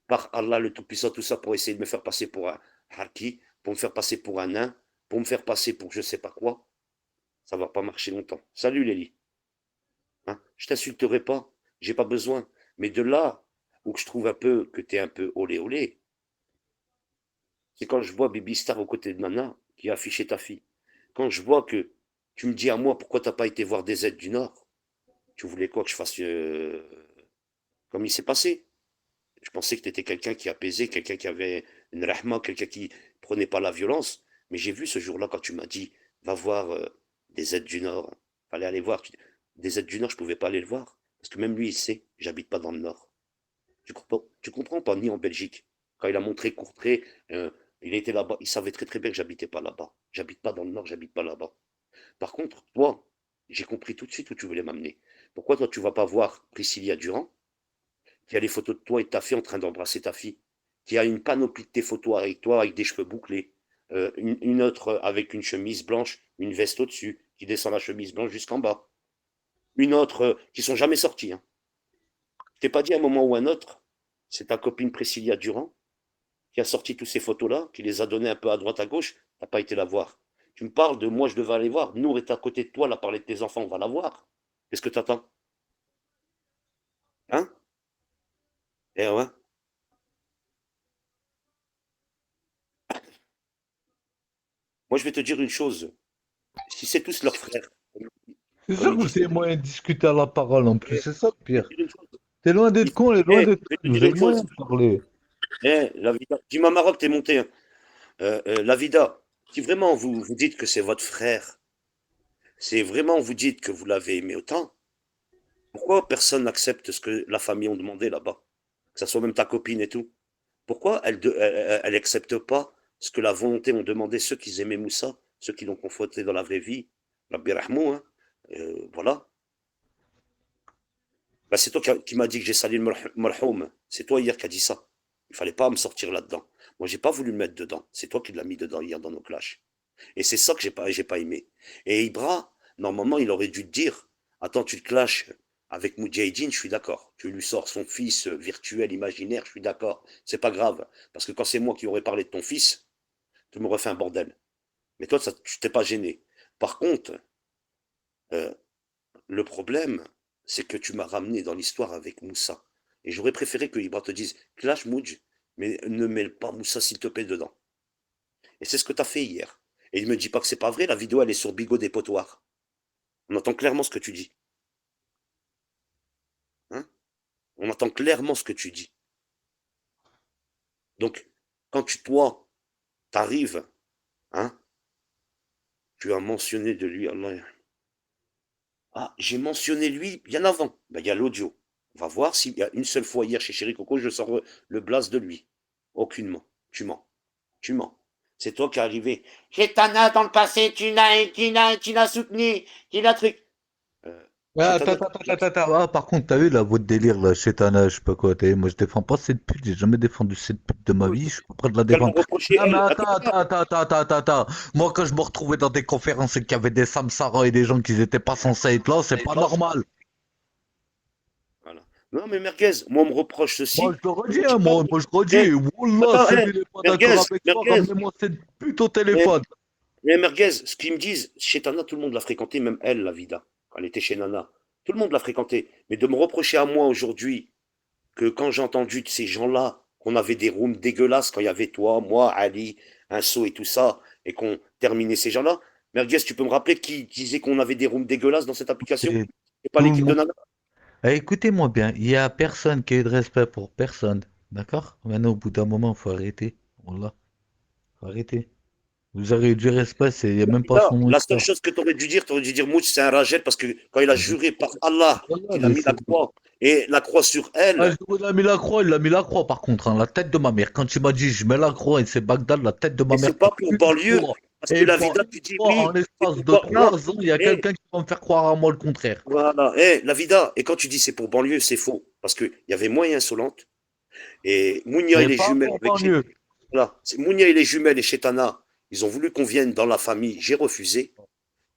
Par Allah le Tout-Puissant, tout ça pour essayer de me faire passer pour un harki, pour me faire passer pour un nain, pour me faire passer pour je sais pas quoi, ça va pas marcher longtemps. Salut Lélie. Hein? Je t'insulterai pas, j'ai pas besoin. Mais de là où je trouve un peu que t'es un peu olé olé, c'est quand je vois Bibi Star aux côtés de Nana qui a affiché ta fille. Quand je vois que tu me dis à moi pourquoi t'as pas été voir des aides du Nord, tu voulais quoi que je fasse comme il s'est passé? Je pensais que tu étais quelqu'un qui apaisait, quelqu'un qui avait une rahma, quelqu'un qui prenait pas la violence. Mais j'ai vu ce jour-là quand tu m'as dit, va voir des aides du Nord. Fallait aller voir. Des aides du Nord, je pouvais pas aller le voir. Parce que même lui, il sait, j'habite pas dans le Nord. Tu comprends pas, ni en Belgique. Quand il a montré Courtrai, il était là-bas. Il savait très très bien que j'habitais pas là-bas. J'habite pas dans le Nord, j'habite pas là-bas. Par contre, toi, j'ai compris tout de suite où tu voulais m'amener. Pourquoi toi, tu vas pas voir Priscilla Durand, qui a les photos de toi et de ta fille en train d'embrasser ta fille, qui a une panoplie de tes photos avec toi, avec des cheveux bouclés, une autre avec une chemise blanche, une veste au-dessus, qui descend la chemise blanche jusqu'en bas, une autre qui sont jamais sorties. Hein. Je t'ai pas dit à un moment ou un autre, c'est ta copine Priscilla Durand qui a sorti toutes ces photos-là, qui les a données un peu à droite à gauche, t'as pas été la voir. Tu me parles de moi, je devais aller voir. Nour est à côté de toi, elle a parlé de tes enfants, on va la voir. Qu'est-ce que t'attends? Hein? Eh ouais. Moi, je vais te dire une chose. Si c'est tous leurs frères, C'est sûr comme ils que vous disent, avez moyen de discuter à la parole en plus, eh, c'est ça le je vais pire. te dire une chose. T'es loin d'être con et loin Eh, d'être je vais te bête, vous dire avez une moyen chose. de parler. La vida. Dis-moi Maroc, t'es monté. Hein. La vida. Si vraiment vous dites que c'est votre frère, c'est vraiment vous dites que vous l'avez aimé autant, pourquoi personne n'accepte ce que la famille ont demandé là-bas? Que ça soit même ta copine et tout. Pourquoi elle accepte pas ce que la volonté ont demandé ceux qui aimaient Moussa, ceux qui l'ont conforté dans la vraie vie, Rabbi Rahmou, hein, voilà. Bah, c'est toi qui m'as dit que j'ai sali le marhoum. C'est toi hier qui as dit ça. Il fallait pas me sortir là-dedans. Moi, j'ai pas voulu me mettre dedans. C'est toi qui l'as mis dedans hier dans nos clashs. Et c'est ça que j'ai pas aimé. Et Ibra, normalement, il aurait dû te dire, attends, tu te clashes avec Moudjahidine, je suis d'accord. Tu lui sors son fils virtuel, imaginaire, je suis d'accord. C'est pas grave. Parce que quand c'est moi qui aurais parlé de ton fils, tu m'aurais fait un bordel. Mais toi, ça, tu t'es pas gêné. Par contre, euh, le problème, c'est que tu m'as ramené dans l'histoire avec Moussa. Et j'aurais préféré que Ibra te dise, clash Moudj, mais ne mêle pas Moussa s'il te plaît dedans. Et c'est ce que tu as fait hier. Et il me dit pas que c'est pas vrai, la vidéo elle est sur Bigot des Potoirs. On entend clairement ce que tu dis. Hein? On entend clairement ce que tu dis. Donc, quand toi, t'arrives, hein, tu as mentionné de lui, Allah. Ah, j'ai mentionné lui bien avant. Ben, il y a l'audio. On va voir s'il y a une seule fois hier chez Chéri Coco, je sors le blast de lui. Aucunement. Tu mens. Tu mens. C'est toi qui es arrivé. Chétana, dans le passé, tu l'as soutenu, tu l'as truc. Ah, Chétana, Ah, par contre, t'as eu là, votre délire là, Chétana, je sais pas quoi. Moi, je défends pas cette pute, j'ai jamais défendu cette pute de ma vie, je suis pas prêt de la tu vas me défendre. reprocher, Ah, mais elle, attends. Moi, quand je me retrouvais dans des conférences et qu'il y avait des Samsara et des gens qui étaient pas censés être là, c'est pas normal. voilà. Non, mais Merguez, moi, on me reproche ceci. Moi, je le redis, Je hein, dis pas, moi, je redis. Wallah, attends, celui qui n'est pas d'accord avec toi, Merguez, ramenez-moi cette pute au téléphone. mais Merguez, ce qu'ils me disent, chez Tana, tout le monde l'a fréquenté, même elle, la Vida, quand elle était chez Nana. Tout le monde l'a fréquenté. Mais de me reprocher à moi aujourd'hui que quand j'ai entendu de ces gens-là, qu'on avait des rooms dégueulasses, quand il y avait toi, moi, Ali, Inso et tout ça, et qu'on terminait ces gens-là, Merguez, tu peux me rappeler qui disait qu'on avait des rooms dégueulasses dans cette application? Et C'est pas tout le l'équipe de monde. Nana? Écoutez-moi bien, il y a personne qui ait de respect pour personne. D'accord? Maintenant, au bout d'un moment, faut arrêter. Voilà, faut arrêter. Vous avez du respect, il n'y a même pas Là, son nom. la seule chose que tu aurais dû dire Mouch, c'est un Rachel, parce que quand il a juré par Allah Voilà, qu'il a mis la croix, et la croix sur elle, il a mis la croix, il a mis la croix par contre, hein, la tête de ma mère. Quand il m'a dit je mets la croix et c'est Bagdad, la tête de ma et mère. c'est pas pour banlieue, Parce que Et la vida, tu dis en oui. l'espace de Non, 3 ans, il y a eh, quelqu'un qui va me faire croire à moi le contraire. voilà. La vida. Et quand tu dis c'est pour banlieue, c'est faux. Parce qu'il y avait moins insolente. Et Mounia et Mais les pas jumelles pour avec banlieue. voilà. Mounia et les jumelles et Chetana, ils ont voulu qu'on vienne dans la famille. J'ai refusé.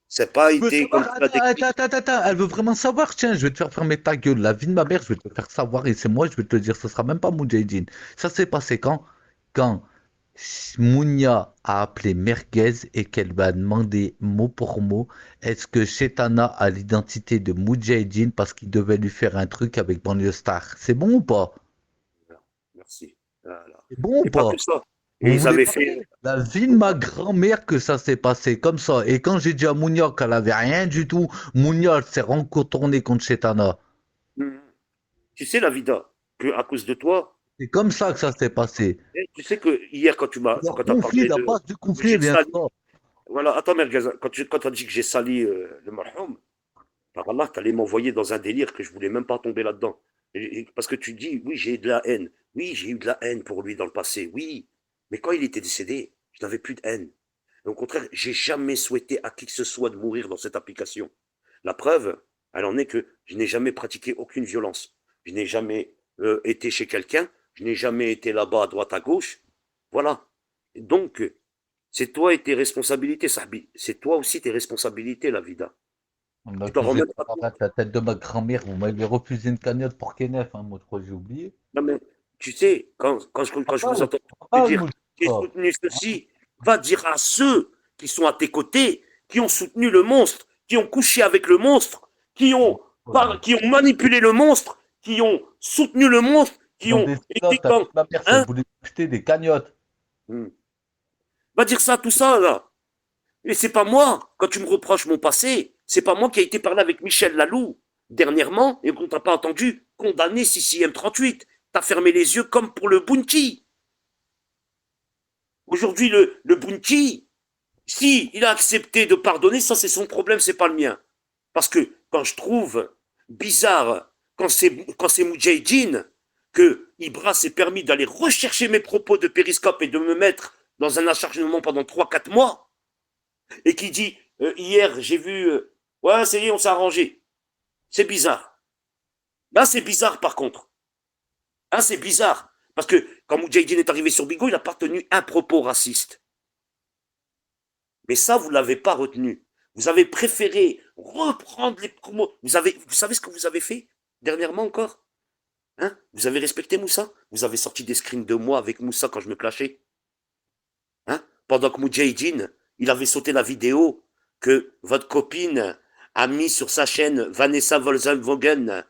Ça n'a pas Je veux été comme savoir, tu l'as décrit. attends, elle veut vraiment savoir. Tiens, je vais te faire fermer ta gueule. La vie de ma mère, je vais te le faire savoir. Et c'est moi, je vais te le dire. Ce sera même pas Moudjahidine. Ça s'est passé quand? Quand Mounia a appelé Merguez et qu'elle m'a demandé mot pour mot est-ce que Chetana a l'identité de Moudjahidine parce qu'il devait lui faire un truc avec Banlieue Star. C'est bon ou pas? Voilà. Merci. Voilà. C'est bon ou Et pas pas? que ça. Et Vous ils voulez avaient pas fait. la vie de ma grand-mère que ça s'est passé comme ça. Et quand j'ai dit à Mounia qu'elle avait rien du tout, Mounia elle s'est retournée contre Chetana. Mhm. Tu sais, la vida, que à cause de toi, C'est comme ça que ça s'est passé. tu sais que hier, Leur quand tu as conflit, parlé la de. base du Que conflit j'ai vient de sali. ça. Voilà, attends, Merguez, quand tu as dit que j'ai sali le marhoum, par Allah, tu allais m'envoyer dans un délire que je voulais même pas tomber là-dedans. Parce que tu dis, oui, j'ai de la haine. Oui, j'ai eu de la haine pour lui dans le passé. Oui. Mais quand il était décédé, je n'avais plus de haine. Et au contraire, j'ai jamais souhaité à qui que ce soit de mourir dans cette application. La preuve, elle en est que je n'ai jamais pratiqué aucune violence. Je n'ai jamais été chez quelqu'un. Je n'ai jamais été là-bas à droite, à gauche. Voilà. Et donc, c'est toi et tes responsabilités, Sahbi. C'est toi aussi tes responsabilités, la vida. On a Tu t'en rends accusé de même pas compte. paraître la tête de ma grand-mère. Vous m'avez refusé une cagnotte pour Kenneth, hein, moi je crois que j'ai oublié. Non, mais tu sais, quand je vous Parle, entends te parle, dire moi, j'ai soutenu ceci, va dire à ceux qui sont à tes côtés, qui ont soutenu le monstre, qui ont couché avec le monstre, qui ont manipulé le monstre, qui ont soutenu le monstre, qui dans ont des été slots avec quand. ma mère, si elle Hein? voulait acheter des cagnottes. Hmm. Va dire ça, tout ça, là. Et c'est pas moi, quand tu me reproches mon passé, c'est pas moi qui ai été parler avec Michel Lalou dernièrement et qu'on t'a pas entendu condamner CCM38. T'as fermé les yeux comme pour le Bounty. Aujourd'hui, le Bounty, si il a accepté de pardonner, ça c'est son problème, c'est pas le mien. Parce que quand je trouve bizarre, quand c'est Moudjahidine, que Ibra s'est permis d'aller rechercher mes propos de périscope et de me mettre dans un acharnement pendant 3 4 mois, et qui dit hier j'ai vu ouais ça y est on s'est arrangé. C'est bizarre. Là c'est bizarre par contre. Là c'est bizarre. Parce que quand Moudjahidine est arrivé sur Bigo, il n'a pas tenu un propos raciste. Mais ça, vous ne l'avez pas retenu. Vous avez préféré reprendre les promos. Vous savez ce que vous avez fait dernièrement encore, hein? Vous avez respecté Moussa. Vous avez sorti des screens de moi avec Moussa quand je me clashais, hein? Pendant que Moudjahidine, il avait sauté la vidéo que votre copine a mis sur sa chaîne Vanessa Volkswagen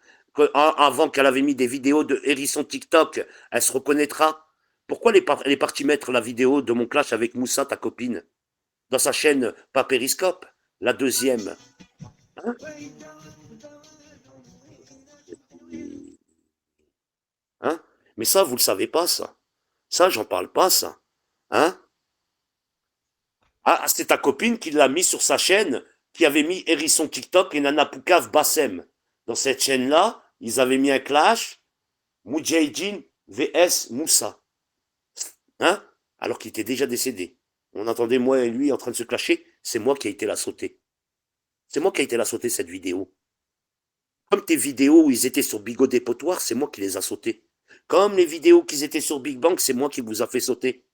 avant qu'elle avait mis des vidéos de hérisson TikTok. Elle se reconnaîtra. Pourquoi elle est partie mettre la vidéo de mon clash avec Moussa, ta copine, dans sa chaîne pas Périscope, la deuxième, hein? Hein? Mais ça, vous le savez pas, ça. Ça, j'en parle pas, ça. Hein? Ah, c'est ta copine qui l'a mis sur sa chaîne, qui avait mis Hérisson TikTok et Nana Poucave Bassem. Dans cette chaîne-là, ils avaient mis un clash, Moudjahidine vs Moussa. Hein? Alors qu'il était déjà décédé. On entendait moi et lui en train de se clasher, c'est moi qui ai été la sauter. C'est moi qui ai été la sauter cette vidéo. Comme tes vidéos où ils étaient sur Bigot Dépotoir, c'est moi qui les a sautés. Comme les vidéos qu'ils étaient sur Big Bang, c'est moi qui vous a fait sauter.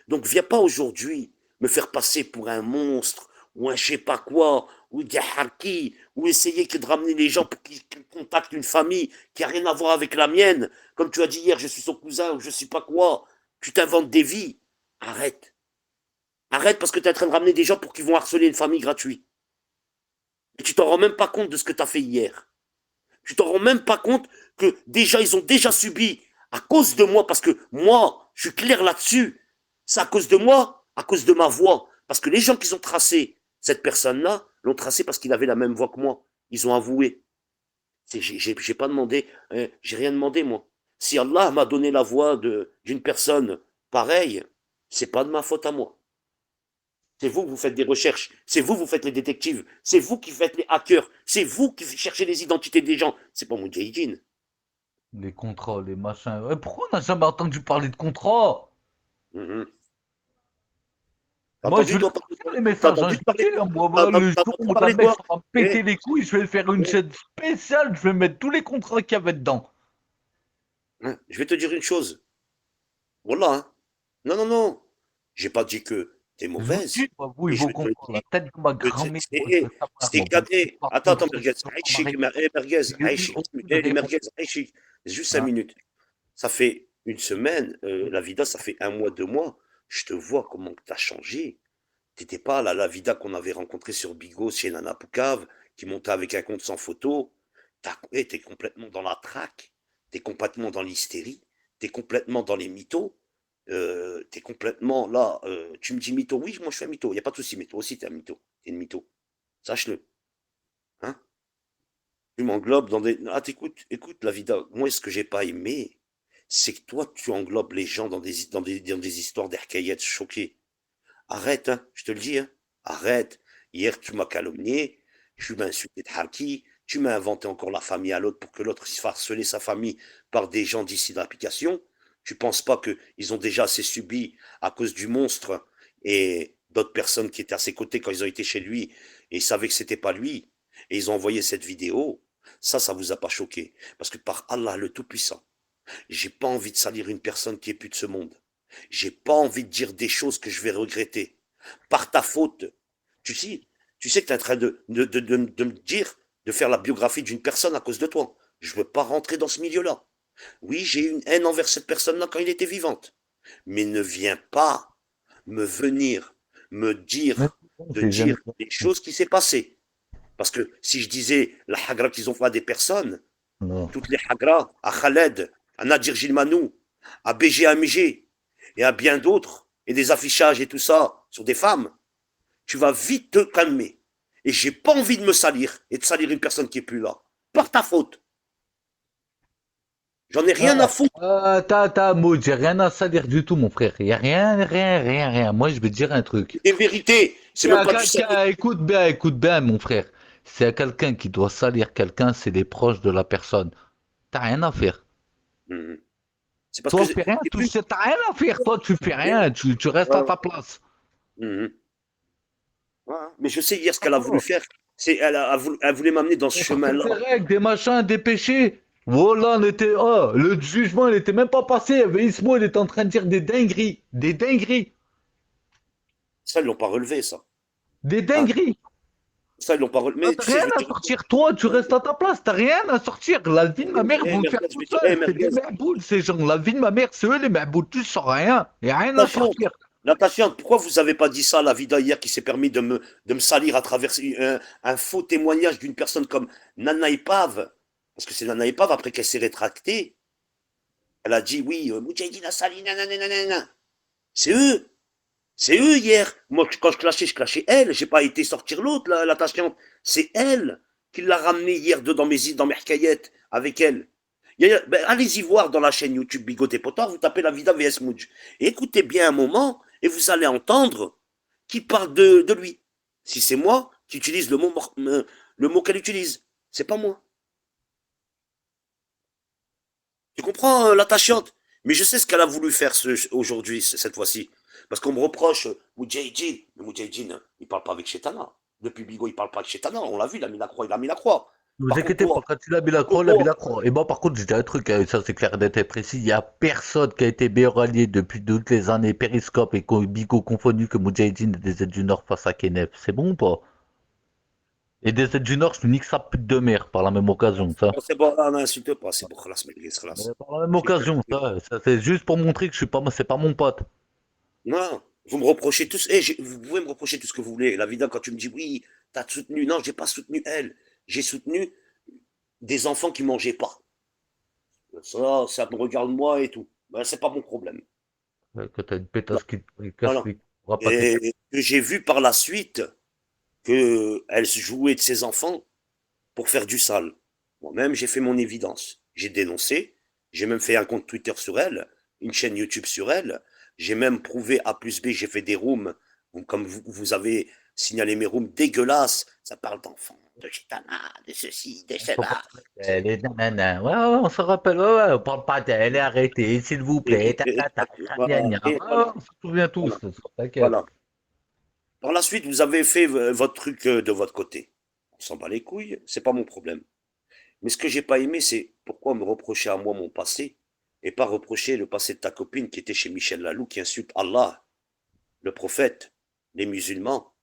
Donc viens pas aujourd'hui me faire passer pour un monstre, ou un je sais pas quoi, ou des harkis, ou essayer que de ramener les gens pour qu'ils contactent une famille qui a rien à voir avec la mienne. Comme tu as dit hier, je suis son cousin, ou je sais pas quoi. Tu t'inventes des vies. Arrête. Arrête parce que tu es en train de ramener des gens pour qu'ils vont harceler une famille gratuite. Et tu t'en rends même pas compte de ce que tu as fait hier. Tu t'en rends même pas compte que déjà, ils ont déjà subi à cause de moi, parce que moi, je suis clair là-dessus. C'est à cause de moi, à cause de ma voix. Parce que les gens qui ont tracé cette personne-là, l'ont tracé parce qu'il avait la même voix que moi. Ils ont avoué. J'ai pas demandé, j'ai rien demandé, moi. Si Allah m'a donné la voix d'une personne pareille, c'est pas de ma faute à moi. C'est vous faites des recherches. C'est vous faites les détectives. C'est vous qui faites les hackers. C'est vous qui cherchez les identités des gens. C'est pas Moudjahidine. Les contrats, les machins. Pourquoi on n'a jamais entendu parler de contrats? Mhm. T'as Moi, je entendu, laisse toi, pas parler, les t'as messages, hein, entendu je parler, sais, hein, moi, t'as voilà, le t'as jour entendu où la parler, mec toi? ça va me Eh, péter les couilles, je vais faire une chaîne spéciale, je vais mettre tous les contrats qu'il y avait dedans. hein, je vais te dire une chose. Voilà, hein. Non, non, non. J'ai pas dit que t'es Je vous mauvaise. dis, moi, vous, il Et je faut te comprendre la dis tête de ma que grand-mère, moi, je veux savoir, c'est moi, bon, je cadet. parle Attends, pas attends, de merguez. sur ma Aïchik, mère, merguez. j'ai eu Aïchik, aucune les réponse. merguez. Aïchik. Juste 5 Hein. minutes. Ça fait une semaine, la vida, ça fait 1 mois, 2 mois. Je te vois comment tu as changé. T'étais pas là, la vida qu'on avait rencontrée sur Bigo chez Nana Poucave, qui montait avec un compte sans photo. T'es complètement dans la traque. T'es complètement dans l'hystérie. T'es complètement dans les mythos. T'es complètement là. Tu me dis mytho. Oui, moi je suis un mytho. Il n'y a pas de souci, mais toi aussi t'es un mytho. T'es une mytho. Sache-le. Hein? Tu m'englobes dans des. Ah, écoute, la vida. Moi, ce que j'ai pas aimé, c'est que toi, tu englobes les gens dans des histoires d'ercaillettes choquées. Arrête, hein, je te le dis, hein. Arrête. Hier, tu m'as calomnié, tu m'as insulté de haki, tu m'as inventé encore la famille à l'autre pour que l'autre se fasse harceler sa famille par des gens d'ici de l'application. Tu penses pas qu'ils ont déjà assez subi à cause du monstre et d'autres personnes qui étaient à ses côtés quand ils ont été chez lui et ils savaient que c'était pas lui et ils ont envoyé cette vidéo. Ça vous a pas choqué. Parce que par Allah le Tout-Puissant, j'ai pas envie de salir une personne qui est plus de ce monde. J'ai pas envie de dire des choses que je vais regretter. Par ta faute. Tu sais, tu sais que tu es en train de me dire, de faire la biographie d'une personne à cause de toi. Je veux pas rentrer dans ce milieu-là. Oui, j'ai une haine envers cette personne-là quand il était vivante. Mais ne viens pas venir me Mais dire, bon, de j'ai jamais. dire les choses qui s'est passées. Parce que si je disais la hagra qu'ils ont fait à des personnes, Non. toutes les hagras, à Khaled, à Nadir Gilmanou, à BGAMG et à bien d'autres, et des affichages et tout ça sur des femmes, tu vas vite te calmer. Et j'ai pas envie de me salir et de salir une personne qui est plus là. Par ta faute. J'en ai rien à foutre. Maud, j'ai rien à salir du tout, mon frère. Y a rien, rien, rien, rien. Moi, je vais te dire un truc. Des vérités. C'est Y même a pas du salir. quelqu'un, écoute bien, mon frère. S'il y a quelqu'un qui doit salir quelqu'un, c'est les proches de la personne. T'as rien à faire. Mhm. C'est parce que Toi, fais rien, j'ai vu. t'as rien à faire. Toi, tu fais rien, tu restes à ta place. Mhm. Voilà. Mais je sais hier ce qu'elle a voulu faire. Elle voulait m'amener dans ce On sortait chemin-là. des règles, des machins, des péchés. Voilà, on était. Oh, le jugement, il était même pas passé. Il y avait Ismo, il était en train de dire des dingueries. Des dingueries. Ça, ils l'ont pas relevé, ça. Des Hein. dingueries. Ça, ils l'ont pas relevé. Toi, Mais t'as tu sais, rien je vais à te dire. sortir. Toi, tu restes à ta place. T'as rien à sortir. La vie de ma mère, Eh, vous le faites merguez, je tout vais te dire. seul. Eh, C'est des merguez. merboules, ces gens. La vie de ma mère, c'est eux les merboules. Tu sors rien. Y a rien à Attention, sortir. attention, pourquoi vous avez pas dit ça, la vida hier, qui s'est permis de me salir à travers un faux témoignage d'une personne comme Nana Ipave? Parce que c'est Nana Ipave, après qu'elle s'est rétractée, elle a dit oui, Moudjahidine a sali, nanana, nanana. C'est eux, c'est eux hier. Moi, quand je clashais elle, j'ai pas été sortir l'autre, l'attachante. C'est elle qui l'a ramené hier dans mes hikayettes avec elle. Ben, allez-y voir dans la chaîne YouTube Bigot et Potard, vous tapez la vida VS Moudj. Et écoutez bien un moment, et vous allez entendre qui parle de lui. Si c'est moi qui utilise le mot qu'elle utilise, c'est pas moi. Tu comprends, l'attachante? Mais je sais ce qu'elle a voulu faire aujourd'hui, cette fois-ci. Parce qu'on me reproche Moudjahidine. Mais Moudjahidine, il parle pas avec Chetana. Depuis Bigot, il parle pas avec Chetana. On l'a vu, il a mis la croix, il a mis la croix. Ne vous Par contre, inquiétez pas, toi, quand il a mis la croix, il a mis la croix. Et moi, par contre, je dis un truc, ça c'est clair, net et précis. Il n'y a personne qui a été meilleur allié depuis toutes les années, Périscope et Bigo confondu que Moudjahidine et des aides du Nord face à Kenef. C'est bon ou pas? Et des aides du Nord, je nique sa pute de mère par la même occasion, ça. c'est bon, là, n'insulte pas, c'est bon, khalas, mais khalas. Par la même occasion, ça c'est juste pour montrer que je suis pas, c'est pas mon pote. Non, vous me reprochez tous, vous pouvez me reprocher tout ce que vous voulez. La vida, quand tu me dis oui, t'as soutenu, non, j'ai pas soutenu elle. J'ai soutenu des enfants qui mangeaient pas. Ça me regarde moi et tout. Ben, c'est pas mon problème. Que t'as une pétasse qui te Non, casse non. les couilles, pas tes Et que j'ai vu par la suite qu'elle se jouait de ses enfants pour faire du sale. Moi-même, j'ai fait mon évidence. J'ai dénoncé. J'ai même fait un compte Twitter sur elle, une chaîne YouTube sur elle. J'ai même prouvé A plus B, j'ai fait des rooms, comme vous avez signalé mes rooms dégueulasses. Ça parle d'enfants, de chitana, de ceci, de Faut pas cela. elle est nanana. Ouais, ouais, on se rappelle, ouais, ouais, on parle pas d'elle, arrêtez, s'il vous plaît, ta, ta, ta, gna, gna. Ouais, on se souvient tous, Voilà. t'inquiète. Voilà. Par la suite, vous avez fait votre truc de votre côté. On s'en bat les couilles, c'est pas mon problème. Mais ce que j'ai pas aimé, c'est pourquoi me reprocher à moi mon passé et pas reprocher le passé de ta copine qui était chez Michel Lalou, qui insulte Allah, le prophète, les musulmans,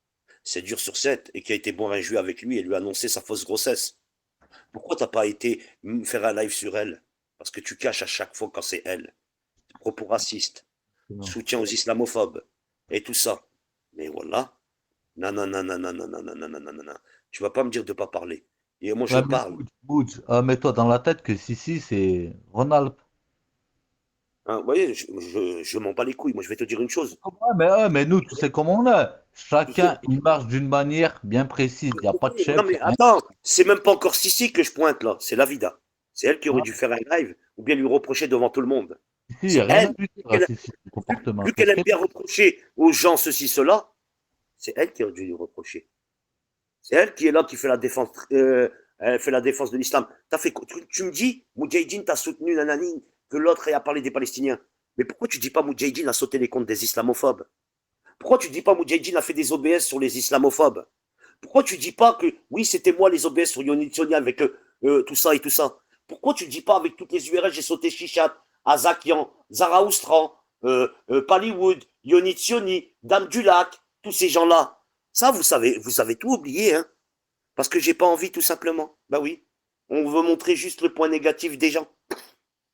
c'est dur sur 7, et qui a été boire un jus avec lui et lui annoncer sa fausse grossesse. Pourquoi t'as pas été faire un live sur elle? Parce que tu caches à chaque fois quand c'est elle. Propos racistes, Non. soutien aux islamophobes, et tout ça. Mais voilà. Non, non, non, non, non, non, non, non, non, non, non, non, non. Tu vas pas me dire de pas parler. Et moi, je Ouais, mais parle. Bouch, mets-toi dans la tête que Sissi, c'est Ronald. Hein, vous voyez, je m'en bats les couilles. Moi, je vais te dire une chose. Mais nous, tu sais comment on est. Tu sais, Chacun, il marche d'une manière bien précise. Il n'y a pas de non, chef, il mais n'y a rien. attends, c'est même pas encore Sissi que je pointe là. C'est Lavida. C'est elle qui aurait Ah, dû faire un live ou bien lui reprocher devant tout le monde. Sissi, il n'y a C'est rien à elle. lui dire à qu'elle- Sissi, son comportement. Vu C'est qu'elle aime très bien reprocher aux gens ceci, cela, c'est elle qui aurait dû lui reprocher. C'est elle qui est là, qui fait la défense, elle fait la défense de l'islam. T'as fait, tu me dis, Moudjahidine t'a soutenu, nanani, que l'autre a parlé des Palestiniens. Mais pourquoi tu dis pas Moudjahidine a sauté les comptes des islamophobes? Pourquoi tu dis pas Moudjahidine a fait des OBS sur les islamophobes? Pourquoi tu dis pas que, oui, c'était moi les OBS sur Yonitsoni avec tout ça et tout ça? Pourquoi tu dis pas avec toutes les URL, j'ai sauté Chichat, Azakian, Zara Oustran, Paliwood, Yonitsoni, Dame du Lac, tous ces gens-là? Ça, vous avez tout oublié, hein? Parce que j'ai pas envie, tout simplement. Bah oui. On veut montrer juste le point négatif des gens.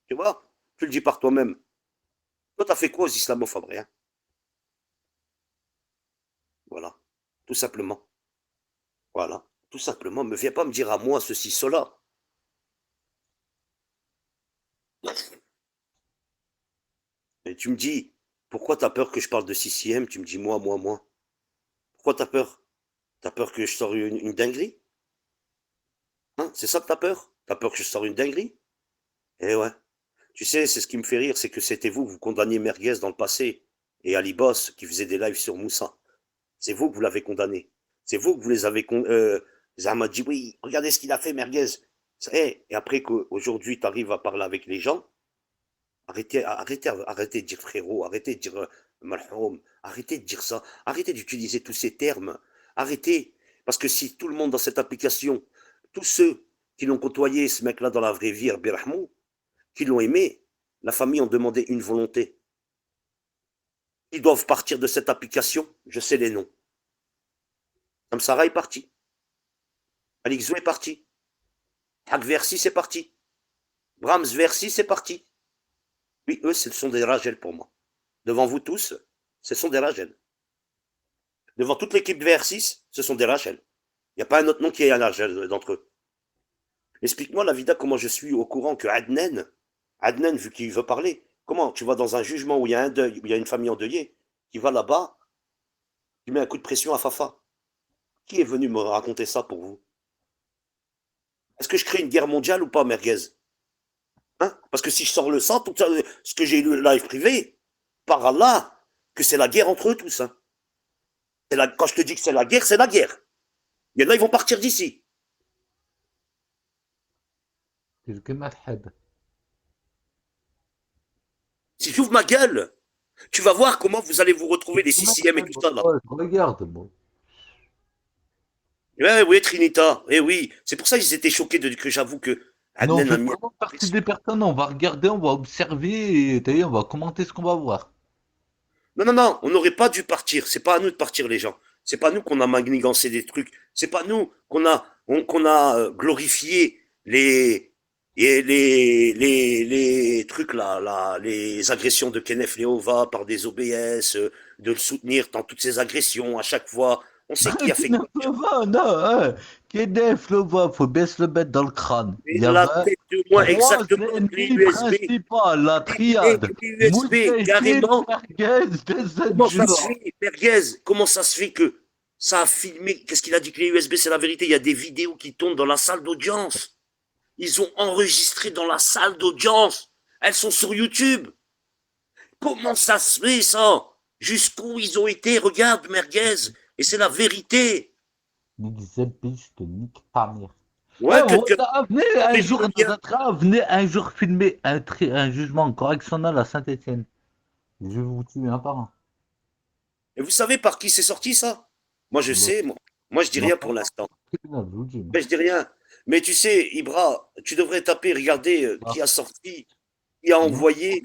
Tu vois? Tu le dis par toi-même. Toi, t'as fait quoi aux islamophobes? Rien. Voilà. Tout simplement. Voilà. Tout simplement. Ne viens pas me dire à moi ceci, cela. Et tu me dis, pourquoi t'as peur que je parle de CCM? Tu me dis moi, moi, moi. Pourquoi t'as peur? T'as peur que je sors une dinguerie? Hein? C'est ça que t'as peur? T'as peur que je sors une dinguerie? Eh ouais. Tu sais, c'est ce qui me fait rire, c'est que c'était vous condamniez Merguez dans le passé et Ali Boss qui faisait des lives sur Moussa. C'est vous que vous l'avez condamné. C'est vous que vous les avez Zama dit oui, regardez ce qu'il a fait Merguez. Et après qu'aujourd'hui tu arrives à parler avec les gens, arrêtez de dire frérot, arrêtez de dire malhoum, arrêtez de dire ça, arrêtez d'utiliser tous ces termes, arrêtez. Parce que si tout le monde dans cette application, tous ceux qui l'ont côtoyé, ce mec-là dans la vraie vie, Birahmou, qui l'ont aimé, la famille ont demandé une volonté. Ils doivent partir de cette application, je sais les noms. Samsara est parti. Alixou est parti. Hak Versi, c'est parti. Brahms Versi, c'est parti. Oui, eux, ce sont des Ragel pour moi. Devant vous tous, ce sont des Ragel. Devant toute l'équipe de VR6, ce sont des Rachel. Il n'y a pas un autre nom qui est un Rachel d'entre eux. Explique-moi, la vida, comment je suis au courant que Adnan, vu qu'il veut parler, comment tu vas dans un jugement où il y a un deuil, où il y a une famille endeuillée, qui va là-bas, tu mets un coup de pression à Fafa. Qui est venu me raconter ça pour vous? Est-ce que je crée une guerre mondiale ou pas, Merguez? Hein? Parce que si je sors le sang, tout ça, ce que j'ai lu le live privé, par Allah, que c'est la guerre entre eux tous. Hein. Quand je te dis que c'est la guerre, c'est la guerre. Il y en a, ils vont partir d'ici. Si j'ouvre ma gueule, tu vas voir comment vous allez vous retrouver les 6e et tout ça là. Regarde, moi. Ouais, oui, Trinita. Eh oui, c'est pour ça qu'ils étaient choqués que j'avoue que Non, on Adnan fait a mis. vraiment partie des personnes, on va regarder, on va observer, et on va commenter ce qu'on va voir. Non, non, non, on n'aurait pas dû partir. C'est pas à nous de partir, les gens. C'est pas nous qu'on a manigancé des trucs. C'est pas nous qu'on a glorifié les trucs là, les agressions de Kenneth Leova par des OBS, de le soutenir dans toutes ces agressions à chaque fois. On sait qui a fait quoi. Non, Kedef, le voit, faut bien se le mettre dans le crâne. Il y La avait tête de moi, trois exactement, clé ennemis USB. principaux, la triade. Clé USB, carrément. Comment ça se Moudjahidine, fait, Merguez, comment ça se fait que ça a filmé? Qu'est-ce qu'il a dit que les USB, c'est la vérité? Il y a des vidéos qui tournent dans la salle d'audience. Ils ont enregistré dans la salle d'audience. Elles sont sur YouTube. Comment ça se fait, ça? Jusqu'où ils ont été? Regarde, Merguez. Et c'est la vérité. je te nique ta mère. Ouais, Venez un jour filmer un jugement correctionnel à Saint-Étienne. Je vais vous tuer un par un. Et vous savez par qui c'est sorti, ça? Moi, je sais, moi, je dis rien pour l'instant. Mais je dis rien. Mais tu sais, Ibra, tu devrais taper, regarder qui a sorti, qui a envoyé.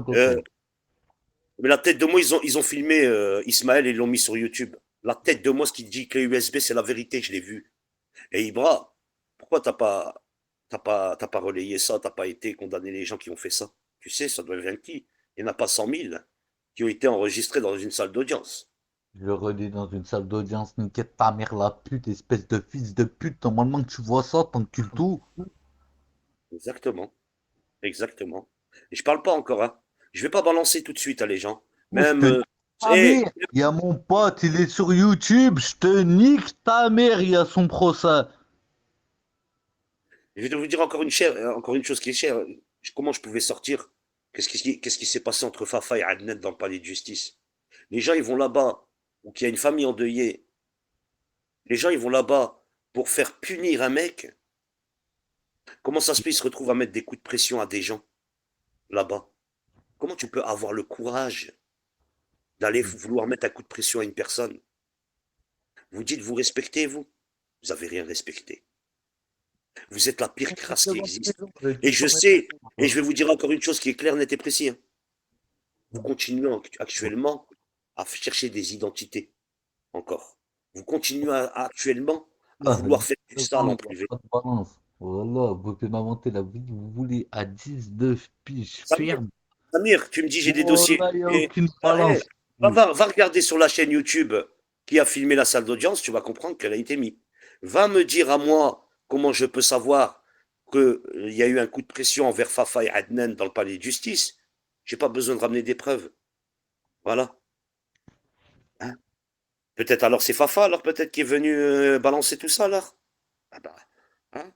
Mais la tête de moi, ils ont filmé Ismaël et ils l'ont mis sur YouTube. La tête de moi, ce qui dit que les USB, c'est la vérité, je l'ai vu. Et Ibra, pourquoi t'as pas relayé ça, t'as pas été condamné les gens qui ont fait ça? Tu sais, ça doit venir qui? Il n'y en a pas 100 000 qui ont été enregistrés dans une salle d'audience. Je le redis dans une salle d'audience, niquette ta mère la pute, espèce de fils de pute. Normalement que tu vois ça, t'encules tout. Exactement, exactement. Et je parle pas encore, hein. Je vais pas balancer tout de suite à les gens. Moi, je Même, te nique ta eh, mère. Il y a mon pote, il est sur YouTube. Je te nique ta mère, il y a son procès. je vais vous dire encore une chose qui est chère. Comment je pouvais sortir? Qu'est-ce qui s'est passé entre Fafa et Adnet dans le palais de justice? Les gens, ils vont là-bas, ou qu'il y a une famille endeuillée. Les gens, ils vont là-bas pour faire punir un mec. Comment ça se fait, ils se retrouvent à mettre des coups de pression à des gens là-bas? Comment tu peux avoir le courage d'aller vouloir mettre un coup de pression à une personne? Vous dites, vous respectez, vous? Vous avez rien respecté. Vous êtes la pire crasse qui existe. Et je sais, et je vais vous dire encore une chose qui est claire, nette et précise, hein. Vous continuez actuellement à chercher des identités, encore. Vous continuez actuellement à Ah, vouloir faire du sale en balance, privé. pas de balance. Voilà, vous pouvez m'inventer la vie que vous voulez à 19 piges Samir, ferme. Samir, tu me dis j'ai des dossiers. Voilà, il n'y a Et, aucune eh, balance. va regarder sur la chaîne YouTube qui a filmé la salle d'audience, tu vas comprendre qu'elle a été mise. Va me dire à moi comment je peux savoir qu'il y a eu un coup de pression envers Fafa et Adnan dans le palais de justice. J'ai pas besoin de ramener des preuves. Voilà. Hein. Peut-être alors c'est Fafa, alors peut-être qui est venu balancer tout ça, alors. Ah bah, hein,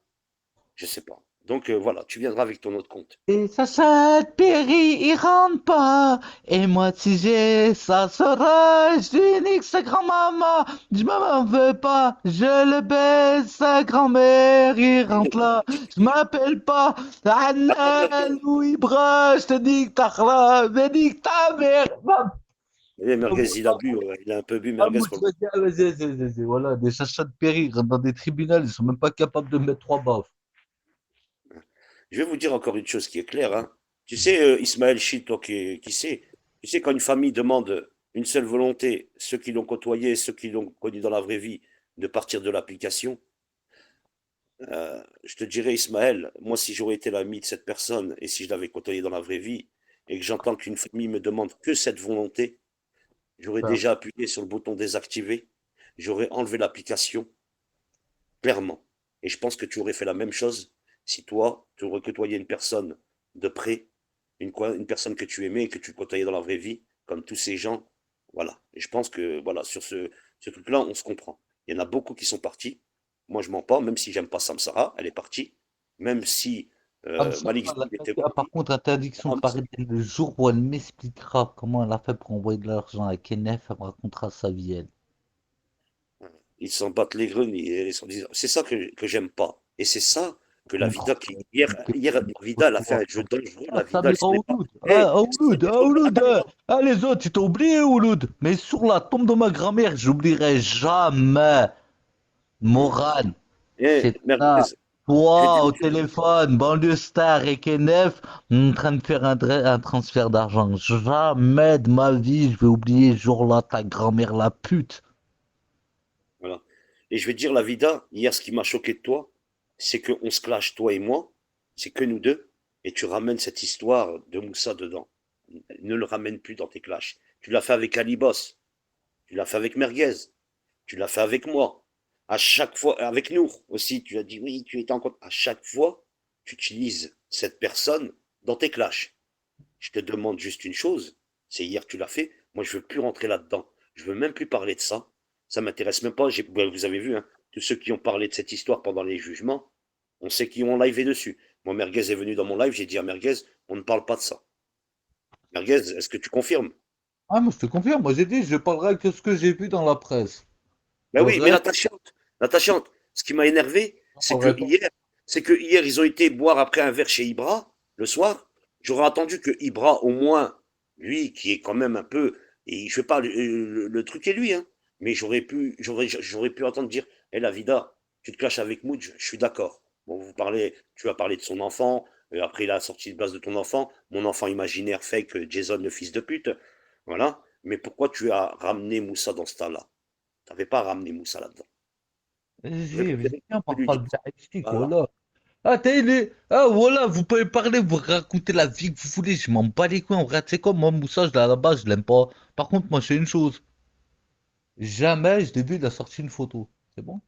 je sais pas. Donc voilà, tu viendras avec ton autre compte. Et Sacha Perry, il rentre pas. Et moi, si j'ai, ça sera. Je nique sa grand-maman. Je m'en veux pas. Je le baise, sa grand-mère, il rentre là. Je m'appelle pas Hanan ou Ibra. Je te nique ta khla. Mais nique ta mère. Eh, Merguez, il a bu, ouais, il a un peu bu, Ah, Merguez. moi, tu vas dire, vas-y. Voilà, des Sacha de Perry, ils rentrent dans des tribunaux, ils sont même pas capables de mettre 3 baffes. Je vais vous dire encore une chose qui est claire, hein. Tu sais, Ismaël Chit, toi qui sais, tu sais, quand une famille demande une seule volonté, ceux qui l'ont côtoyé, ceux qui l'ont connu dans la vraie vie, de partir de l'application, je te dirais, Ismaël, moi, si j'aurais été l'ami de cette personne et si je l'avais côtoyé dans la vraie vie et que j'entends qu'une famille me demande que cette volonté, j'aurais Ça, déjà appuyé sur le bouton désactiver, j'aurais enlevé l'application, clairement. Et je pense que tu aurais fait la même chose si toi, tu aurais côtoyé une personne de près, une personne que tu aimais et que tu côtoyais dans la vraie vie, comme tous ces gens. Voilà. Et je pense que, voilà, sur ce truc-là, on se comprend. Il y en a beaucoup qui sont partis. Moi, je mens pas, même si j'aime pas Samsara, elle est partie. Même si Amsa, Malik Zid était par parti. contre, interdiction de parler d'elle le jour où elle m'expliquera comment elle a fait pour envoyer de l'argent à Kenneth, elle me racontera sa vie, elle. Ils s'en battent les grenilles. C'est ça que j'aime pas. Et c'est ça que la Comprends. Vida, hier, la Vida, elle a fait un jeu dangereux. Ah, La Vida, elle Samira s'en est pas. Ouloud. Eh, Ah, Ouloud, ah, Ouloud. Ah, les autres, tu t'as oublié, Ouloud. Mais sur la tombe de ma grand-mère, j'oublierai jamais. Morane, c'est ça. Merguez, je vais te Toi, dire au une chose. téléphone, banlieue star et Kenneth, en train de faire un transfert d'argent. Jamais de ma vie, je vais oublier ce jour-là ta grand-mère la pute. Voilà. Et je vais te dire, la Vida, hier, ce qui m'a choqué de toi, c'est qu'on se clash, toi et moi, c'est que nous deux, et tu ramènes cette histoire de Moussa dedans. Ne le ramène plus dans tes clashs. Tu l'as fait avec Ali Boss, tu l'as fait avec Merguez, tu l'as fait avec moi. À chaque fois, avec nous aussi, tu as dit oui, tu étais en compte. À chaque fois, tu utilises cette personne dans tes clashs. Je te demande juste une chose, c'est hier tu l'as fait, moi je veux plus rentrer là-dedans. Je veux même plus parler de ça. Ça m'intéresse même pas. Vous avez vu, hein, tous ceux qui ont parlé de cette histoire pendant les jugements, on sait qui ont livé dessus. Moi, Merguez est venu dans mon live, j'ai dit à Merguez, on ne parle pas de ça. Merguez, est-ce que tu confirmes? Ah, moi je te confirme, moi j'ai dit, je parlerai que ce que j'ai vu dans la presse. Ben Le oui, mais reste, Nata chante. Ce qui m'a énervé, j'en parlerai pas. c'est que hier, ils ont été boire après un verre chez Ibra, le soir. J'aurais attendu que Ibra, au moins, lui, qui est quand même un peu, et je fais pas, le truc est lui, hein. mais j'aurais pu entendre dire, hé la vida, tu te clashes avec Moudj, je suis d'accord. Bon, tu as parlé de son enfant, après il a sorti de base de ton enfant, mon enfant imaginaire fake, Jason le fils de pute, voilà. Mais pourquoi tu as ramené Moussa dans ce tas-là? T'avais pas ramené Moussa là-dedans. J'aurais Vas-y, préféré viens, que tu lui parle dises, bien ici, voilà. voilà. Ah, ah, voilà, vous pouvez parler, vous raconter la vie que vous voulez, je m'en bats les couilles, en vrai, tu sais quoi, moi, Moussa, à la base, je l'aime pas. Par contre, moi, c'est une chose, jamais je l'ai vu, il a sorti une photo. C'est bon?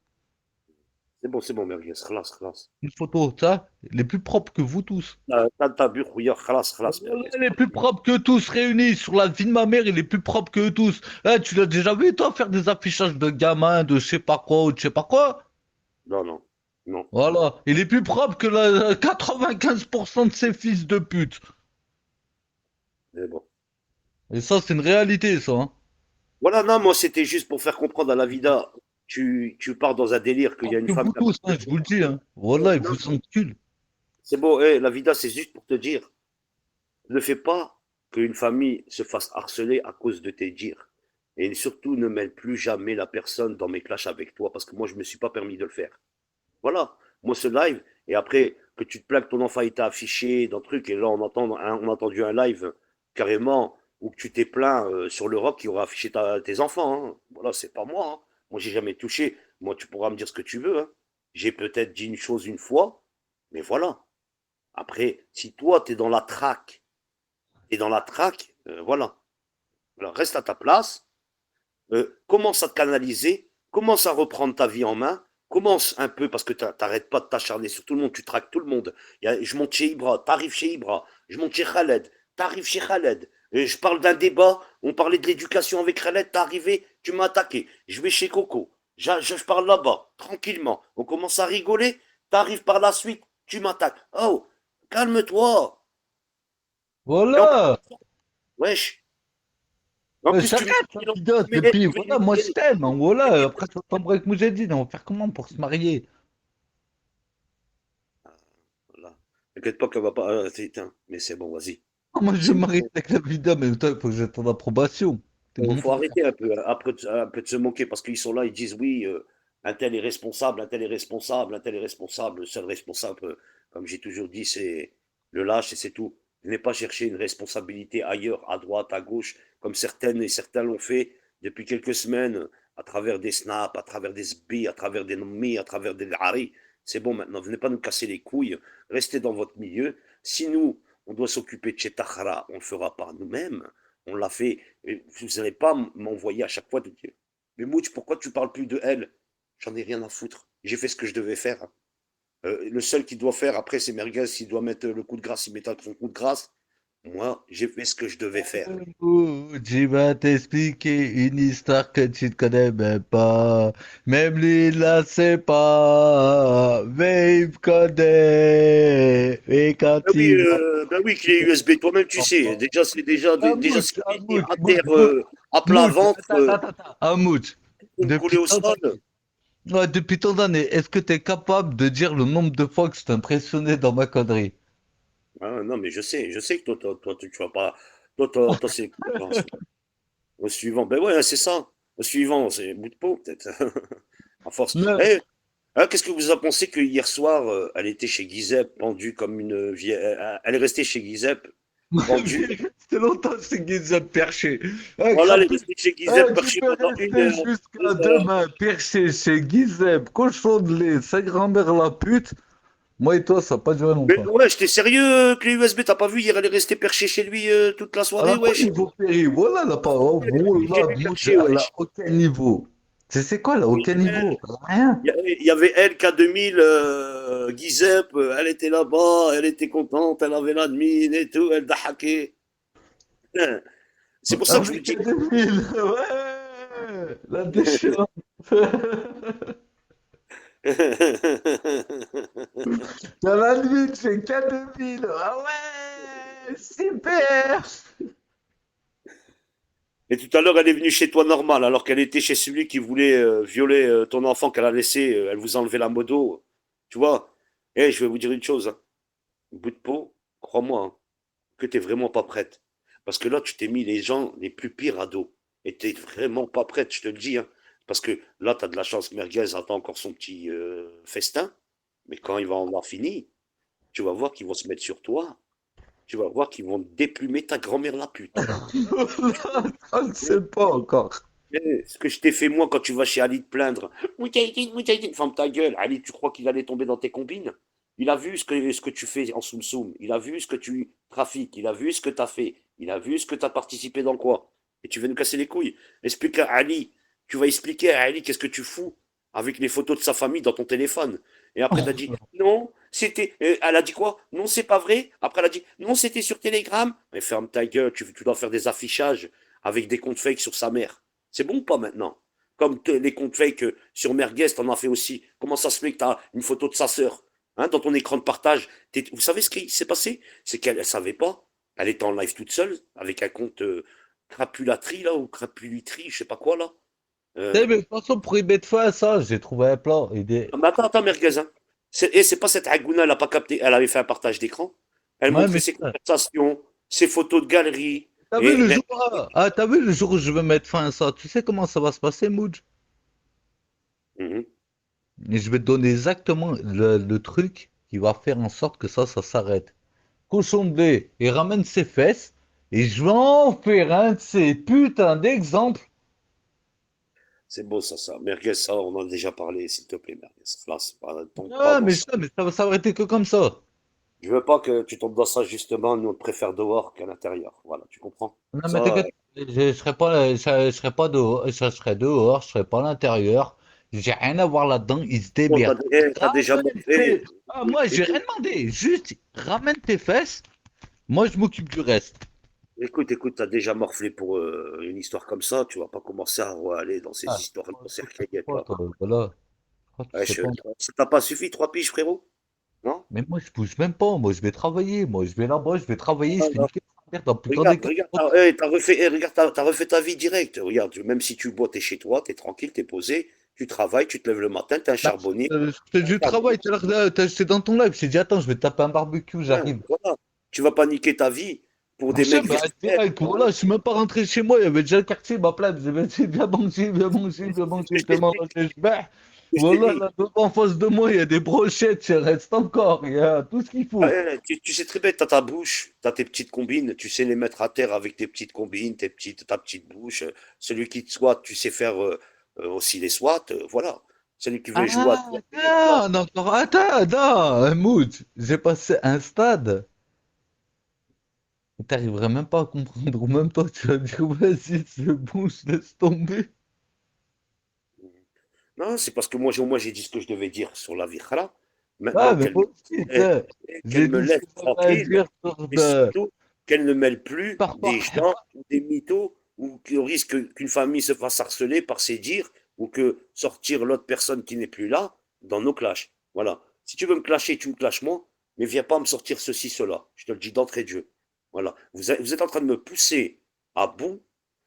C'est bon, merguez, خلاص, خلاص. Une photo, ça, il est plus propre que vous tous. T'as bu, خويا, خلاص, Voilà, merguez. il est plus propre que tous réunis. Sur la vie de ma mère, il est plus propre que tous. Eh, tu l'as déjà vu, toi, faire des affichages de gamins, de je sais pas quoi ou de je sais pas quoi? Non, non, non. Voilà, il est plus propre que 95% de ces fils de pute. Mais bon. Et ça, c'est une réalité, ça, hein. Voilà, non, moi, c'était juste pour faire comprendre à la vida. Tu pars dans un délire qu'il y a une Que femme vous qui a tous, besoin hein, de je vous le toi. dis, hein. Voilà, ils Non, vous enculent. c'est bon, la vida, c'est juste pour te dire. Ne fais pas qu'une famille se fasse harceler à cause de tes dires. Et surtout, ne mêle plus jamais la personne dans mes clashs avec toi, parce que moi, je me suis pas permis de le faire. Voilà. Moi, ce live, et après, que tu te plains que ton enfant était affiché dans le truc, et là, on a entendu un live carrément où tu t'es plaint sur l'Europe qui aura affiché tes enfants. Hein. Voilà, c'est pas moi. Hein. Moi, j'ai jamais touché. Moi, tu pourras me dire ce que tu veux. Hein. J'ai peut-être dit une chose une fois, mais voilà. Après, si toi, t'es dans la traque, voilà. Alors, reste à ta place, commence à te canaliser, commence à reprendre ta vie en main, commence un peu, parce que t'arrêtes pas de t'acharner sur tout le monde, tu traques tout le monde. Je monte chez Ibra, t'arrives chez Ibra, je monte chez Khaled, t'arrives chez Khaled. Je parle d'un débat, on parlait de l'éducation avec Khaled, t'es arrivé, tu m'as attaqué. Je vais chez Coco, je parle là-bas, tranquillement. On commence à rigoler, t'arrives par la suite, tu m'attaques. Oh, calme-toi. Et en plus, Voilà. wesh, en plus Chacun sa pilote. Et puis, voilà, moi, je t'aime, hein, voilà. Après, ça tombe avec Moujadine, on va faire comment pour se marier? Voilà. T'inquiète pas qu'elle va pas. Putain, mais c'est bon, vas-y. Ah, moi, je C'est me marie bon. avec la vida, mais toi, il faut que j'ai ton approbation. T'es mon Faut frère. arrêter un peu, un peu de se moquer parce qu'ils sont là, ils disent oui, un tel est responsable, un tel est responsable, un tel est responsable. Le seul responsable, comme j'ai toujours dit, c'est le lâche et c'est tout. Venez pas chercher une responsabilité ailleurs, à droite, à gauche, comme certaines et certains l'ont fait depuis quelques semaines, à travers des snaps, à travers des sbi, à travers des nommis, à travers des hari. C'est bon maintenant, venez pas nous casser les couilles, restez dans votre milieu. Si nous, on doit s'occuper de Chetakhara, on le fera par nous-mêmes. On l'a fait. Et vous n'allez pas m'envoyer à chaque fois de dire mais Mouch, pourquoi tu parles plus de elle? J'en ai rien à foutre. J'ai fait ce que je devais faire. Hein. Le seul qui doit faire après, c'est Merguez. S'il doit mettre le coup de grâce, il mettra son coup de grâce. Moi, j'ai fait ce que je devais faire. Tu vas t'expliquer une histoire que tu ne connais même pas. Même lui, il la sait pas. Mais il me connaît. Et quand il va... Ben oui, clé USB, toi-même tu sais. Déjà, déjà Amouch, c'est Amouch, à Mouch, terre, Mouch, à plat Mouch, ventre, attends. Amouch, pour me couler depuis au tant sol. d'années, ouais, depuis tant d'années, est-ce que tu es capable de dire le nombre de fois que je t'ai impressionné dans ma connerie? Ah, non, mais je sais que toi, tu vas pas. Toi, c'est au suivant. Ben ouais, c'est ça. Au suivant, c'est bout de peau, peut-être. À force. Non. Eh, hein, qu'est-ce que vous en pensez que hier soir, elle était chez Giuseppe, pendue comme une vieille. Elle est restée chez Giuseppe, pendue. C'est longtemps que c'est Giuseppe perché. Ah, Voilà, elle est Crapule. restée chez Giuseppe, Ah, tu perchée peux pendant une rester heure. jusqu'à 2 heures. demain perché chez Giuseppe, cochon de lait, sa grand-mère la pute. Moi et toi, ça n'a pas duré Mais longtemps. ouais, j'étais sérieux, clé USB, t'as pas vu, hier, elle est restée perchée chez lui toute la Elle soirée, n'a pas wesh. niveau péri. Voilà la parole. Elle est restée chez Voilà, lui Mouch, perchée, elle a wesh. aucun niveau. C'est quoi, elle a Oui, aucun niveau? Rien. il y avait elle, K2000, Giuseppe, elle était là-bas, elle était contente, elle avait l'admin et tout, elle dahakait. C'est pour ça que je vous Avec dis. un débile. Ouais. La déchéance. Dans la nuit, c'est qu'un débile. Ah ouais. Super. Et tout à l'heure, elle est venue chez toi normal, alors qu'elle était chez celui qui voulait violer ton enfant qu'elle a laissé. Elle vous a enlevé la moto. Tu vois? Eh, je vais vous dire une chose. Hein. Bout de peau, crois-moi, hein, que t'es vraiment pas prête. Parce que là, tu t'es mis les gens les plus pires à dos. Et t'es vraiment pas prête, je te le dis. Hein. Parce que là, tu as de la chance que Merguez attend encore son petit festin. Mais quand il va en avoir fini, tu vas voir qu'ils vont se mettre sur toi. Tu vas voir qu'ils vont déplumer ta grand-mère la pute. On ne sait pas encore. Ce que je t'ai fait moi quand tu vas chez Ali te plaindre. Moudjahidine, Moudjahidine, ferme ta gueule. Ali, tu crois qu'il allait tomber dans tes combines? Il a vu ce que tu fais en soum soum. Il a vu ce que tu trafiques. Il a vu ce que tu as fait. Il a vu ce que tu as participé dans quoi. Et tu veux nous casser les couilles. Explique à Ali. Tu vas expliquer à Ali qu'est-ce que tu fous avec les photos de sa famille dans ton téléphone. Et après, tu as dit non, c'était. Elle a dit quoi? Non, c'est pas vrai. Après, elle a dit non, c'était sur Telegram. Mais ferme ta gueule. Tu dois faire des affichages avec des comptes fake sur sa mère. C'est bon ou pas maintenant? Comme les comptes fake sur Merguez, t'en as fait aussi. Comment ça se fait que t'as une photo de sa sœur dans ton écran de partage? Vous savez ce qui s'est passé? C'est qu'elle ne savait pas. Elle était en live toute seule, avec un compte crapulaterie, là, ou crapuliterie, je sais pas quoi, là. Mais de toute façon, pour y mettre fin à ça, j'ai trouvé un plan. Mais attends, Merguez, hein. Et c'est pas cette Hagouna, elle a pas capté, elle avait fait un partage d'écran. Elle Ouais, montrait mais ses conversations, ses photos de galerie. t'as vu t'as vu le jour où je veux mettre fin à ça? Tu sais comment ça va se passer, Moudj? Mhm. Et je vais te donner exactement le truc qui va faire en sorte que ça s'arrête. Cochon de lait, il ramène ses fesses et je vais en faire un de ces putains d'exemples. C'est beau ça. Merguez, ça, on en a déjà parlé, s'il te plaît, Merguez. Là, c'est pas, tombe pas Ah, dans mais ça. ça, mais ça va s'arrêter que comme ça. Je veux pas que tu tombes dans ça, justement. Nous, on te préfère dehors qu'à l'intérieur. Voilà, tu comprends? Non, mais Ça, t'inquiète, je serai pas, je serai pas dehors, je serai pas à l'intérieur. J'ai rien à voir là-dedans, ils se bon, démerdent. t'as déjà montré. Ah, moi, j'ai rien Écoute, demandé. Juste, ramène tes fesses. Moi, je m'occupe du reste. écoute, t'as déjà morflé pour une histoire comme ça. Tu vas pas commencer à aller dans ces Ah, histoires, toi, dans ces tu sais requêtes pas, là. toi, voilà. Toi, tu Ouais, sais pas. ça t'a pas suffi, 3 piges, frérot? Non? Mais moi, je bouge même pas. Moi, je vais travailler. Moi, je vais là-bas, je vais travailler, je Non, fais non. niquer sa mère dans putain Regarde, d'écart. regarde, regarde, t'as refait ta vie directe. Regarde, même si tu bois, t'es chez toi, t'es tranquille, t'es posé, tu travailles, tu te lèves le matin, t'es un Bah, charbonnier. je fais du travail. Tout à l'heure, là, c'est dans ton live. J'ai dit, attends, je vais taper un barbecue, Ouais, j'arrive. voilà. Tu vas pas niquer ta vie pour des Machin, mecs bah, virtuels. direct, voilà, je suis même pas rentré chez moi, il y avait déjà le quartier, ma plainte, j'ai dit, viens manger, viens manger, viens Ce manger, que je t'ai viens dit, manger, je vais. ce que je t'ai Voilà, dit. là, en face de moi, il y a des brochettes, il reste encore, il y a tout ce qu'il faut. Ouais, tu sais très bien, tu as ta bouche, tu as tes petites combines, tu sais les mettre à terre avec tes petites combines, ta petite bouche. Celui qui te swat, tu sais faire aussi les swats, voilà. Celui qui veut jouer à Ah, attends, encore, attends, Mood, j'ai passé un stade. T'arriverais même pas à comprendre, ou même toi, tu vas dire, vas-y, c'est bon, je laisse tomber. Non, c'est parce que moi, au moins, j'ai dit ce que je devais dire sur la Vikhra. Ouais, Maintenant, mais moi aussi, tu sais, qu'elle j'ai me dit ce laisse que j'avais à tranquille, dire sur et de... surtout qu'elle ne mêle plus Par des rapport gens, ou des mythos, ou qui risque qu'une famille se fasse harceler par ses dires, ou que sortir l'autre personne qui n'est plus là dans nos clashs. Voilà. Si tu veux me clasher, tu me clashes moi, mais viens pas me sortir ceci, cela. Je te le dis d'entrée de jeu. Voilà. Vous êtes en train de me pousser à bout,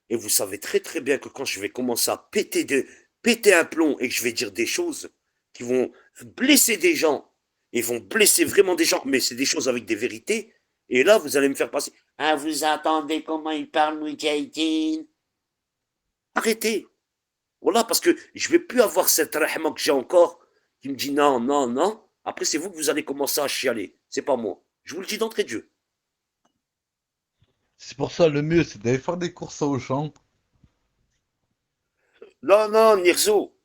et vous savez très très bien que quand je vais commencer à péter un plomb et que je vais dire des choses qui vont blesser des gens, et vont blesser vraiment des gens, mais c'est des choses avec des vérités, et là, vous allez me faire passer. Ah, vous attendez comment il parle, Moudjahidine? Arrêtez. Voilà, parce que je vais plus avoir cette rahma que j'ai encore, qui me dit non, non, non. Après, c'est vous que vous allez commencer à chialer. C'est pas moi. Je vous le dis d'entrée de jeu. C'est pour ça, le mieux, c'est d'aller faire des courses au champ. Non, non, Nirzo.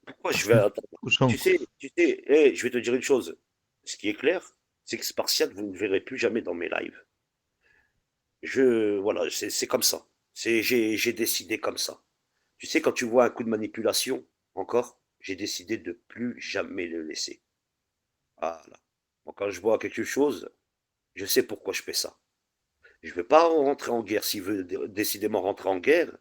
Pourquoi je vais attendre? Au champ. Je vais te dire une chose. Ce qui est clair, c'est que Spartiate, vous ne le verrez plus jamais dans mes lives. Voilà, c'est comme ça. J'ai décidé comme ça. Tu sais, quand tu vois un coup de manipulation, encore, j'ai décidé de plus jamais le laisser. Voilà. Bon, quand je vois quelque chose, je sais pourquoi je fais ça. Je ne vais pas rentrer en guerre. S'il veut décidément rentrer en guerre,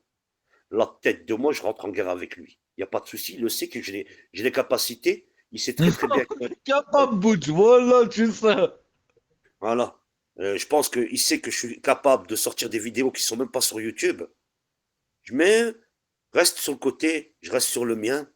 la tête de moi, je rentre en guerre avec lui. Il n'y a pas de souci. Il le sait que j'ai les capacités. Il sait très très bien que. Capable, Butch, voilà, tu sais. Voilà. Je pense qu'il sait que je suis capable de sortir des vidéos qui sont même pas sur YouTube. Mais reste sur le côté, je reste sur le mien.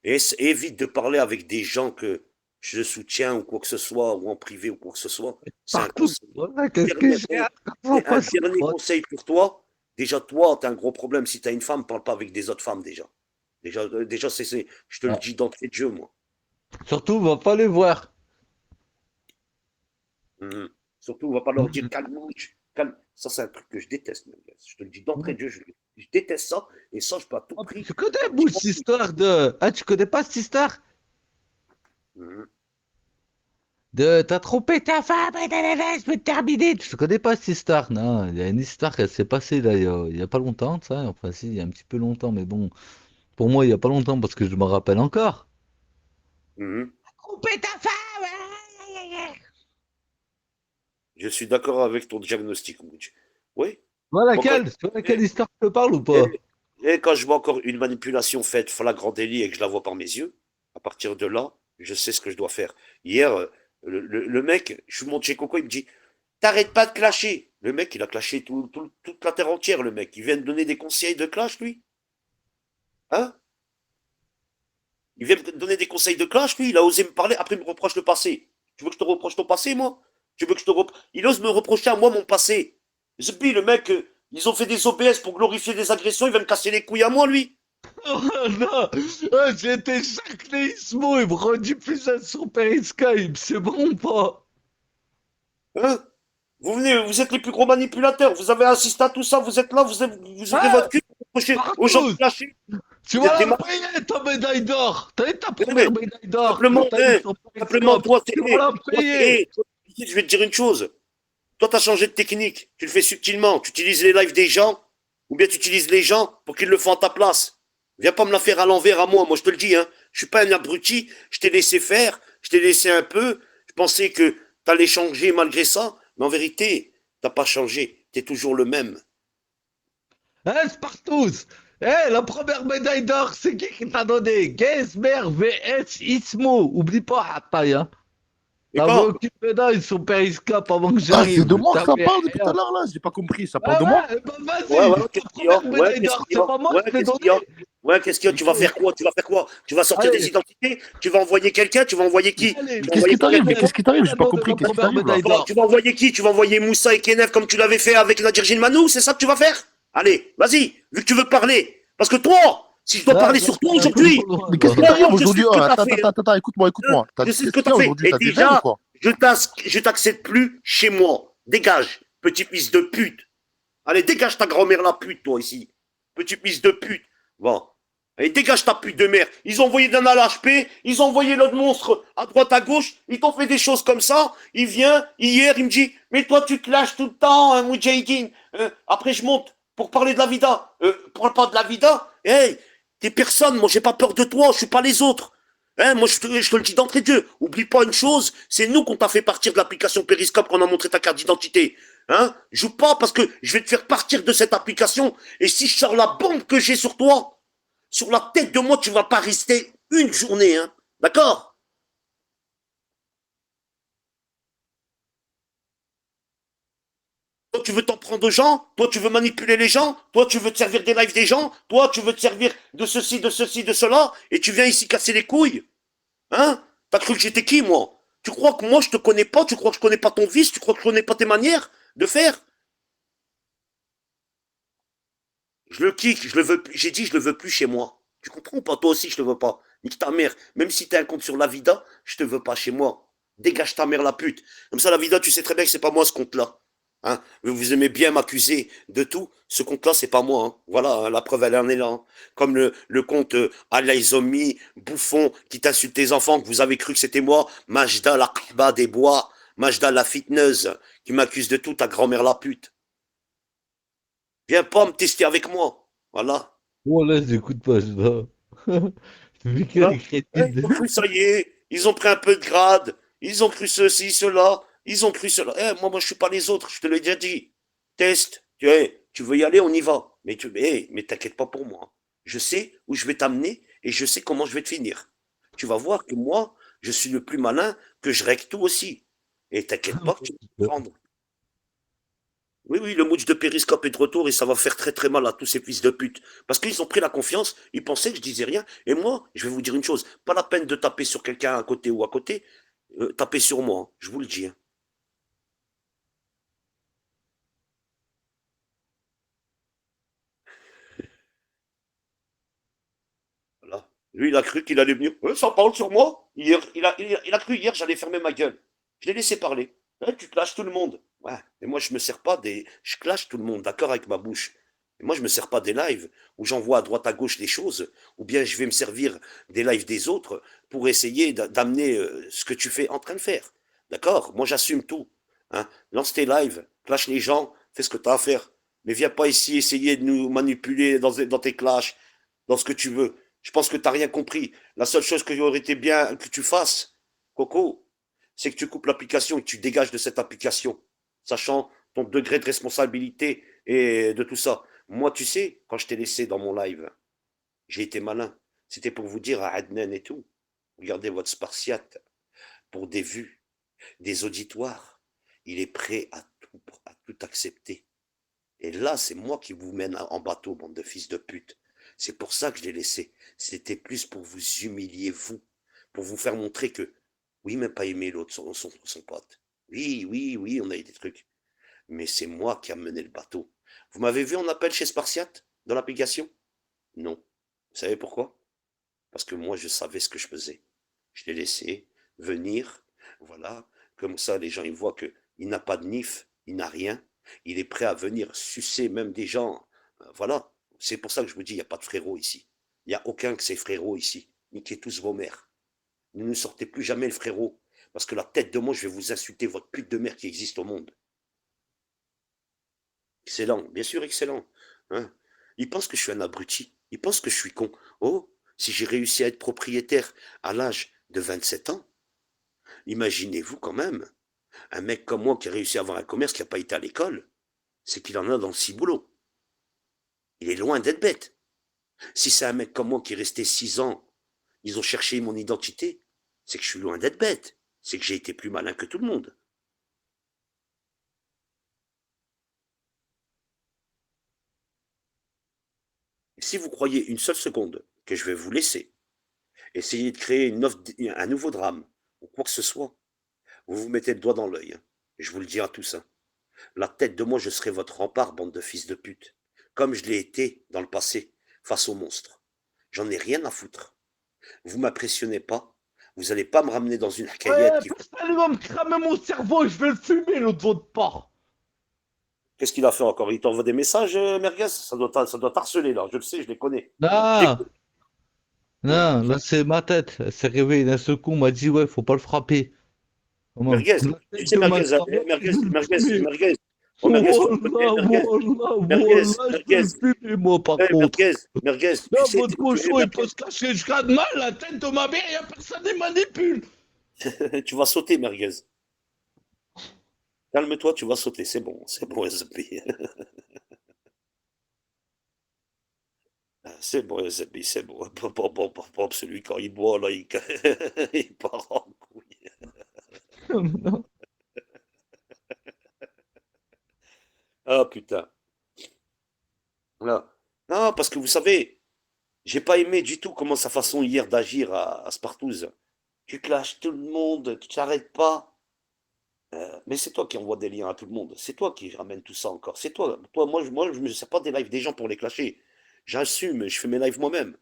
Et évite de parler avec des gens que je soutiens ou quoi que ce soit, ou en privé ou quoi que ce soit. C'est un Partout. conseil. Voilà, qu'est-ce que j'ai à Un dernier conseil pour toi. Déjà, toi, tu as un gros problème. Si tu as une femme, parle pas avec des autres femmes déjà. Déjà je te le Ouais. dis d'entrée de jeu, moi. Surtout, va pas les voir. Mhm. Surtout, on va pas leur dire calme, calme. Ça, c'est un truc que je déteste, mon gars. Je te le dis d'entrée de jeu, je déteste ça. Et ça, je peux à tout prix. Tu connais, Bouche, cette histoire de... Ah, tu connais pas cette histoire? Mhm. De t'as trompé ta femme et je peux te terminer. Tu connais pas cette histoire? Non, il y a une histoire qui s'est passée là, il y a pas longtemps, ça. Enfin, si, il y a un petit peu longtemps, mais bon, pour moi, il y a pas longtemps parce que je me rappelle encore. Mhm. Trompé ta femme! Je suis d'accord avec ton diagnostic, Mouch. Oui. Voilà Moi, quand, laquelle? Tu vois laquelle histoire je te parle ou et, pas? et quand je vois encore une manipulation faite flagrant délit et que je la vois par mes yeux, à partir de là, je sais ce que je dois faire. Hier, le mec, je suis monté chez Coco, il me dit, t'arrêtes pas de clasher. Le mec, il a clashé toute la terre entière, le mec. Il vient de donner des conseils de clash, lui. Hein? Il vient me donner des conseils de clash, lui. Il a osé me parler. Après, il me reproche le passé. Tu veux que je te reproche ton passé, moi? Tu veux que je te Il ose me reprocher à moi mon passé. Zbi, le mec, ils ont fait des OBS pour glorifier des agressions. Il va me casser les couilles à moi, lui. Oh non! Ah, j'ai été chaclé Ismo, il me rediffuse ça sur Periscope, c'est bon ou pas? Hein? Vous venez, vous êtes les plus gros manipulateurs. Vous avez assisté à tout ça. Vous êtes là, vous ouvrez Hein? votre cul pour reprocher aux gens de Partout! clasher. Tu Vous êtes vas des la payer ta médaille d'or! T'as eu ta Ouais, première mais médaille d'or que simplement, t'as eu sur simplement, Periscope! Tu vas la payer! je vais te dire une chose. Toi, tu as changé de technique. Tu le fais subtilement. Tu utilises les lives des gens, ou bien tu utilises les gens pour qu'ils le font à ta place. Viens pas me la faire à l'envers à moi. Moi, je te le dis, hein. Je suis pas un abruti. Je t'ai laissé faire. Je t'ai laissé un peu. Je pensais que tu allais changer malgré ça. Mais en vérité, t'as pas changé. Tu es toujours le même. Hein, Spartous! Eh, la première médaille d'or, c'est qui t'a donné? Gensmer vs Ismo! Oublie pas, Attaï, hein! Et T'avais quand? aucune médaille sur Periscope avant que Ah, c'est de j'arrive! moi que ça T'avais parle depuis tout à rien! l'heure, là. J'ai pas compris. Ça parle Ah de moi? ouais, bah Ouais, vas-y! ouais, Ta qu'est-ce qu'il y a? première Ouais, médaille qu'est-ce d'or, qu'il y c'est a? pas moi Ouais, qui te l'ai qu'est-ce qu'il y a? donné! Ouais, qu'est-ce qu'il y a? Tu vas faire quoi? Tu vas faire quoi? Tu vas sortir des Allez, identités? Tu vas envoyer quelqu'un? Tu vas envoyer qui? allez, Tu Mais vas qu'est-ce envoyer qui qui combien t'arrive? de Mais gens? qu'est-ce qui t'arrive? t'a J'ai pas donné compris. la Qu'est-ce qui première t'arrive, là? médaille d'or? Tu vas envoyer qui? Tu vas envoyer Moussa et Kenef comme tu l'avais fait avec Nadirjin Manou? C'est ça que tu vas faire? Allez, vas-y, vu que tu veux parler. Parce que toi, si je dois Ah, parler là, sur toi t'es un peu aujourd'hui, trop loin, Mais qu'est-ce qui là. t'arrive moi, je sais aujourd'hui? ce Oh, que tu as attends, fait. attends, attends, écoute-moi, Hein. écoute-moi. Je sais ce que Qu'est-ce tu qu'il as y a fait. aujourd'hui? Et T'as des veines ou déjà, quoi? je t'accepte plus chez moi. Dégage, petit fils de pute. Allez, dégage ta grand-mère la pute, toi, ici. Petit fils de pute. Bon. Allez, dégage ta pute de mère. Ils ont envoyé d'un LHP, ils ont envoyé l'autre monstre à droite, à gauche, ils t'ont fait des choses comme ça. Il vient, hier, il me dit, mais toi, tu te lâches tout le temps, hein, Moudjahidine. Après, je monte pour parler de la vida. Parle pas de la vida. Hey, t'es personne, moi, j'ai pas peur de toi, je suis pas les autres. Hein, moi, je te le dis d'entrée de jeu. Oublie pas une chose, c'est nous qu'on t'a fait partir de l'application Periscope qu'on a montré ta carte d'identité. Hein? Joue pas parce que je vais te faire partir de cette application. Et si je sors la bombe que j'ai sur toi, sur la tête de moi, tu vas pas rester une journée. Hein? D'accord? Toi, tu veux t'en prendre aux gens? Toi, tu veux manipuler les gens? Toi, tu veux te servir des lives des gens? Toi, tu veux te servir de ceci, de ceci, de cela? Et tu viens ici casser les couilles? Hein? T'as cru que j'étais qui, moi? Tu crois que moi, je te connais pas? Tu crois que je connais pas ton vice? Tu crois que je connais pas tes manières de faire? Je le kick, je le veux plus. J'ai dit, je le veux plus chez moi. Tu comprends pas? Toi aussi, je le veux pas. Nique ta mère. Même si t'as un compte sur la vida, je te veux pas chez moi. Dégage ta mère, la pute. Comme ça, la vida, tu sais très bien que c'est pas moi ce compte-là. Hein? Vous aimez bien m'accuser de tout. Ce compte-là, c'est pas moi. Hein. Voilà, hein, la preuve, elle en est là. Hein. Comme le compte Allah Izomi, bouffon, qui t'insulte tes enfants, que vous avez cru que c'était moi. Majda, la khba des bois. Majda, la fitneuse, qui m'accuse de tout, ta grand-mère, la pute. Viens pas me tester avec moi. Voilà. Oh là, j'écoute pas, je dois. Vu que Voilà. les Ils crétines. ont cru, ça y est, ils ont pris un peu de grade, ils ont cru ceci, cela, ils ont cru cela. Moi, je suis pas les autres, je te l'ai déjà dit. Test, tu veux y aller, on y va. Mais t'inquiète pas pour moi. Je sais où je vais t'amener et je sais comment je vais te finir. Tu vas voir que moi, je suis le plus malin, que je règle tout aussi. Et t'inquiète pas que tu vas prendre. Oui, oui, le match de Périscope est de retour et ça va faire très très mal à tous ces fils de pute. Parce qu'ils ont pris la confiance, ils pensaient que je disais rien. Et moi, je vais vous dire une chose, pas la peine de taper sur quelqu'un à côté ou à côté, tapez sur moi, hein, je vous le dis. Hein. Lui, il a cru qu'il allait venir. Ça parle sur moi. Hier, il a cru hier, j'allais fermer ma gueule. Je l'ai laissé parler. Tu clashes tout le monde. Ouais. Et moi, je me sers pas des. Je clash tout le monde, d'accord, avec ma bouche. Et moi, je me sers pas des lives où j'envoie à droite à gauche des choses, ou bien je vais me servir des lives des autres pour essayer d'amener ce que tu fais en train de faire. D'accord? Moi, j'assume tout. Hein. Lance tes lives, clash les gens, fais ce que tu as à faire. Mais viens pas ici essayer de nous manipuler dans tes clashs, dans ce que tu veux. Je pense que tu n'as rien compris. La seule chose qu'il aurait été bien que tu fasses, Coco, c'est que tu coupes l'application et que tu dégages de cette application, sachant ton degré de responsabilité et de tout ça. Moi, tu sais, quand je t'ai laissé dans mon live, j'ai été malin. C'était pour vous dire à Adnan et tout, regardez votre Spartiate, pour des vues, des auditoires. Il est prêt à tout accepter. Et là, c'est moi qui vous mène en bateau, bande de fils de pute. C'est pour ça que je l'ai laissé. C'était plus pour vous humilier, vous. Pour vous faire montrer que, oui, même pas aimer l'autre, son pote. Oui, on a eu des trucs. Mais c'est moi qui a mené le bateau. Vous m'avez vu en appel chez Spartiate, dans l'application? Non. Vous savez pourquoi? Parce que moi, je savais ce que je faisais. Je l'ai laissé venir, voilà. Comme ça, les gens, ils voient qu'il n'a pas de nif, il n'a rien. Il est prêt à venir sucer même des gens. Voilà. C'est pour ça que je vous dis, il n'y a pas de frérot ici. Il n'y a aucun que ses frérots ici. Niquez tous vos mères. Ne nous sortez plus jamais le frérot. Parce que la tête de moi, je vais vous insulter votre pute de mère qui existe au monde. Excellent, bien sûr excellent. Hein. Il pense que je suis un abruti. Il pense que je suis con. Oh, si j'ai réussi à être propriétaire à l'âge de 27 ans, imaginez-vous quand même, un mec comme moi qui a réussi à avoir un commerce qui n'a pas été à l'école, c'est qu'il en a dans le ciboulot. Il est loin d'être bête. Si c'est un mec comme moi qui est resté 6 ans, ils ont cherché mon identité, c'est que je suis loin d'être bête. C'est que j'ai été plus malin que tout le monde. Si vous croyez une seule seconde que je vais vous laisser essayer de créer un nouveau drame, ou quoi que ce soit, vous vous mettez le doigt dans l'œil. Hein. Je vous le dis à tous. Hein. La tête de moi, je serai votre rempart, bande de fils de pute. Comme je l'ai été dans le passé, face aux monstres. J'en ai rien à foutre. Vous m'impressionnez pas. Vous allez pas me ramener dans une caillette qui... Personne va me cramer mon cerveau, je vais le fumer, l'autre votre part. Qu'est-ce qu'il a fait encore? Il t'envoie des messages, Merguez? Ça doit t'harceler, là. Je le sais, je les connais. Non, non, là c'est ma tête. Elle s'est réveillée d'un seul coup, on m'a dit ouais, faut pas le frapper. Merguez, tu sais, Merguez, Merguez. Oh, Merguez, moi par contre. Merguez, Là, votre cochon, il peut se cacher jusqu'à demain, la tête de ma mère, il n'y a personne qui manipule. Tu vas sauter, Merguez. Calme-toi, tu vas sauter, c'est bon, SB. C'est bon, SB, c'est bon. Pop, celui quand il boit, là, il part en couille. Non. Ah, putain. Là. Non, parce que vous savez, j'ai pas aimé du tout comment sa façon hier d'agir à Spartouze. Tu clashes tout le monde, tu t'arrêtes pas. Mais c'est toi qui envoie des liens à tout le monde. C'est toi qui ramène tout ça encore. C'est toi. Moi, je me sers pas des lives des gens pour les clasher. J'assume, je fais mes lives moi-même.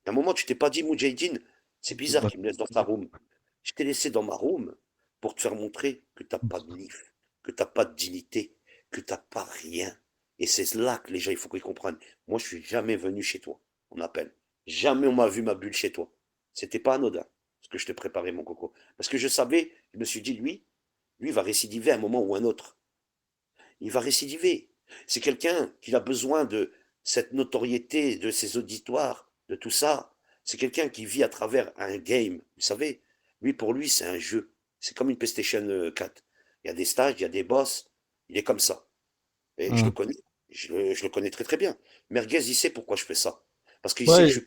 À un moment, tu t'es pas dit, Moudjahidine, c'est bizarre qu'il me laisse dans ta room. Je t'ai laissé dans ma room pour te faire montrer que t'as pas de nif, que t'as pas de dignité, que t'as pas rien. Et c'est là que les gens, il faut qu'ils comprennent. Moi, je suis jamais venu chez toi. On appelle. Jamais on m'a vu ma bulle chez toi. C'était pas anodin, ce que je te préparais, mon coco. Parce que je savais, je me suis dit, lui, il va récidiver à un moment ou un autre. Il va récidiver. C'est quelqu'un qui a besoin de cette notoriété, de ses auditoires, de tout ça. C'est quelqu'un qui vit à travers un game. Vous savez, lui, pour lui, c'est un jeu. C'est comme une PlayStation 4. Il y a des stages, il y a des boss. Il est comme ça. Et je le connais. Je le connais très très bien. Merguez, il sait pourquoi je fais ça. Parce qu'il sait que je suis...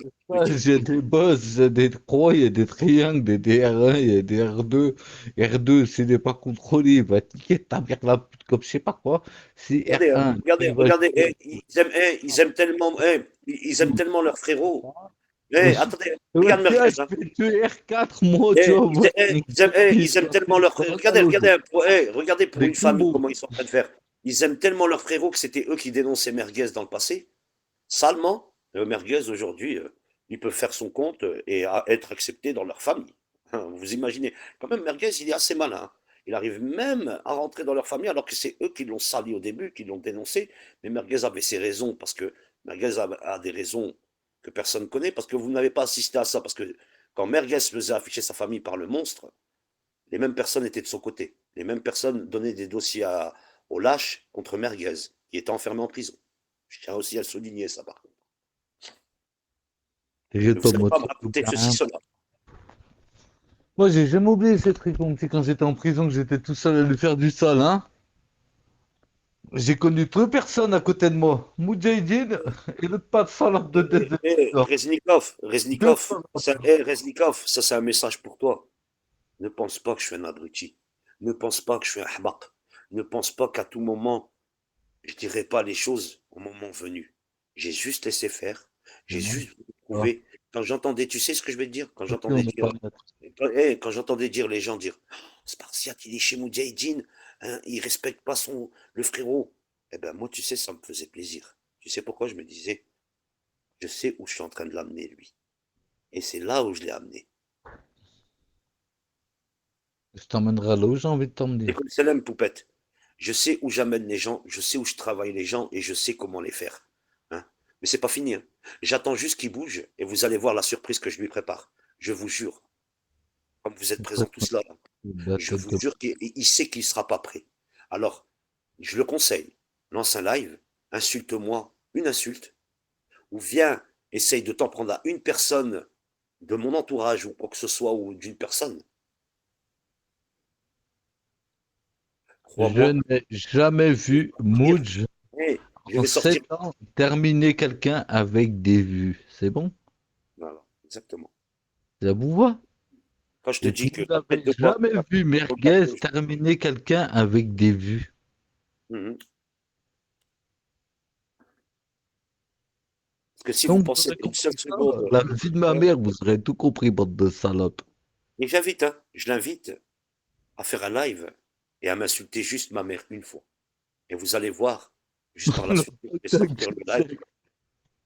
J'ai des boss, j'ai des croix, il y a des triangles, des DR1, il y a des R2. R2, s'il n'est pas contrôlé, il va niquer ta mère la pute comme je sais pas quoi. C'est R1. Regardez, ils aiment tellement leurs frérots. Attendez, regarde Merguez. Hein. R4, moi, tu vois. Ils aiment tellement leurs frérots. Regardez pour une femme comment ils sont en train de faire. Ils aiment tellement leurs frérots que c'était eux qui dénonçaient Merguez dans le passé. Salement, Merguez aujourd'hui, il peut faire son compte et être accepté dans leur famille. Hein, vous imaginez, quand même, Merguez, il est assez malin. Hein. Il arrive même à rentrer dans leur famille alors que c'est eux qui l'ont sali au début, qui l'ont dénoncé. Mais Merguez avait ses raisons parce que Merguez a des raisons que personne ne connaît parce que vous n'avez pas assisté à ça. Parce que quand Merguez faisait afficher sa famille par le monstre, les mêmes personnes étaient de son côté. Les mêmes personnes donnaient des dossiers aux lâches contre Merguez, qui était enfermé en prison. Je tiens aussi à le souligner, ça, par contre. Et Vous n'allez pas me raconter ceci, cela. Moi, j'ai jamais oublié ces trucs, mon petit, quand j'étais en prison, que j'étais tout seul à lui faire du sale, hein. J'ai connu deux personnes à côté de moi, Moudjahidine et l'autre pas de salade de tête. Reznikov, Deux fois. Reznikov, ça c'est un message pour toi. Ne pense pas que je suis un abruti. Ne pense pas que je suis un ahmaq. Ne pense pas qu'à tout moment, je ne dirai pas les choses au moment venu. J'ai juste laissé faire. J'ai juste prouvé. Quand j'entendais, tu sais ce que je vais te dire? Quand j'entendais dire, quand j'entendais dire les gens dire, oh, Spartiate, il est chez Moudjahidine, hein, il respecte pas le frérot. Eh ben moi, tu sais, ça me faisait plaisir. Tu sais pourquoi je me disais, je sais où je suis en train de l'amener, lui. Et c'est là où je l'ai amené. Je t'emmènerai là où j'ai envie de t'emmener. Écoute, Selem, poupette. Je sais où j'amène les gens, je sais où je travaille les gens et je sais comment les faire. Hein. Mais c'est pas fini. Hein. J'attends juste qu'il bouge et vous allez voir la surprise que je lui prépare. Je vous jure. Comme vous êtes présents tous là, je vous jure qu'il sait qu'il ne sera pas prêt. Alors, je le conseille. Lance un live, insulte-moi, une insulte, ou viens, essaye de t'en prendre à une personne de mon entourage ou quoi que ce soit, ou d'une personne. Je n'ai jamais vu Moudj en 7 ans terminer quelqu'un avec des vues. C'est bon? Voilà, exactement. C'est la bouva? Quand je te dis que... Vous n'avez jamais vu Merguez terminer quelqu'un avec des vues. Parce que si vous pensez une seule seconde... La vie de ma mère, vous aurez tout compris, bande de salopes. Et j'invite, hein, je l'invite à faire un live et à m'insulter juste ma mère une fois. Et vous allez voir, juste par la suite, je vais sortir le live.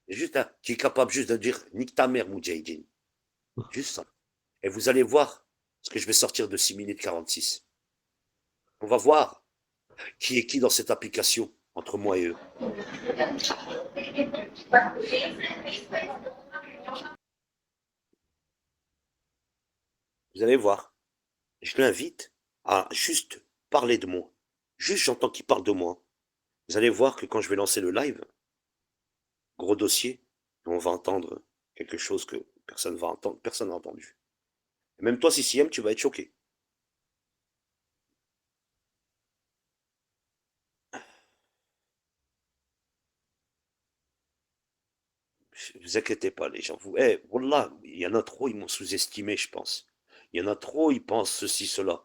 Et juste, hein, qui est capable juste de dire nique ta mère, Moudjahidine. Juste ça. Et vous allez voir ce que je vais sortir de 6 minutes 46. On va voir qui est qui dans cette application entre moi et eux. Vous allez voir. Je l'invite à juste parler de moi. Juste j'entends qu'il parle de moi. Vous allez voir que quand je vais lancer le live, gros dossier, on va entendre quelque chose que personne va entendre, personne n'a entendu. Et même toi, CCM, tu vas être choqué. Ne vous inquiétez pas, les gens. Wallah, il y en a trop, ils m'ont sous-estimé, je pense. Il y en a trop, ils pensent ceci, cela.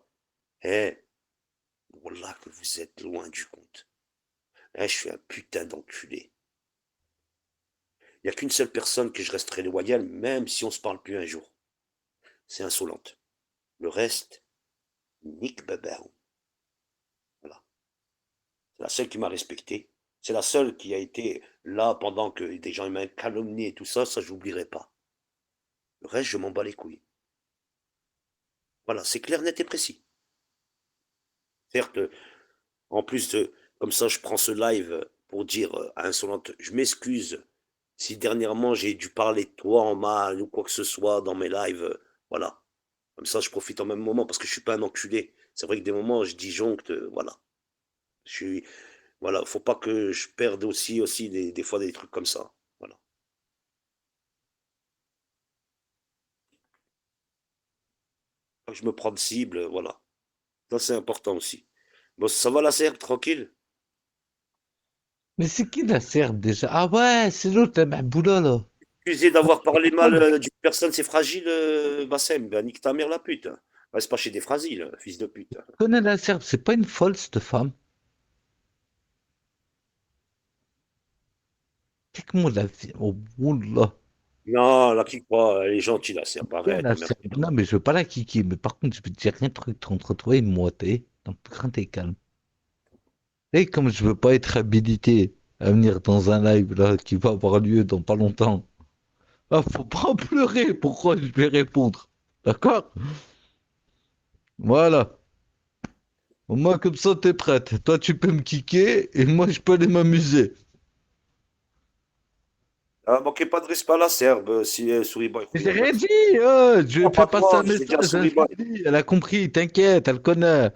Wallah, que vous êtes loin du compte. Je suis un putain d'enculé. Il n'y a qu'une seule personne que je resterai loyal, même si on ne se parle plus un jour. C'est Insolente. Le reste, Nick Babao. Voilà. C'est la seule qui m'a respecté. C'est la seule qui a été là pendant que des gens m'ont calomnié et tout ça, ça j'oublierai pas. Le reste, je m'en bats les couilles. Voilà, c'est clair, net et précis. Certes, en plus de, comme ça, je prends ce live pour dire à Insolente, je m'excuse si dernièrement j'ai dû parler de toi en mal ou quoi que ce soit dans mes lives, voilà. Comme ça, je profite en même moment parce que je suis pas un enculé. C'est vrai que des moments, je disjoncte, voilà. Voilà, faut pas que je perde aussi des fois des trucs comme ça, voilà. Pas que je me prends de cible, voilà. Ça, c'est important aussi. Bon, ça va la serre, tranquille? Mais c'est qui la serbe déjà? Ah ouais, c'est l'autre, la Mahboula, là. Excusez d'avoir parlé mal d'une personne, c'est fragile, Bassem. Ben, nique ta mère, la pute. Reste pas chez des fragiles, fils de pute. Je connais la serbe, c'est pas une folle, cette femme. C'est que moi, la vie, oh, là. Non, la kick pas, elle est gentille, la serbe, arrête. La serbe. Non, mais je veux pas la kiki, mais par contre, je peux te dire un truc entre toi et moi, t'es. Donc, grand et calme. Et comme je veux pas être habilité à venir dans un live, là, qui va avoir lieu dans pas longtemps, Ah, faut pas pleurer. Pourquoi je vais répondre? D'accord? Voilà. Au moins, comme ça, t'es prête. Toi, tu peux me kicker et moi, je peux aller m'amuser. Ah, manquez pas de respect à la Serbe, si Souriboy. J'ai Merci. rien dit, je lui Non, fais pas passer un toi, je vais dire message, hein, je Souriboy. lui dis, elle a compris, t'inquiète, elle connaît.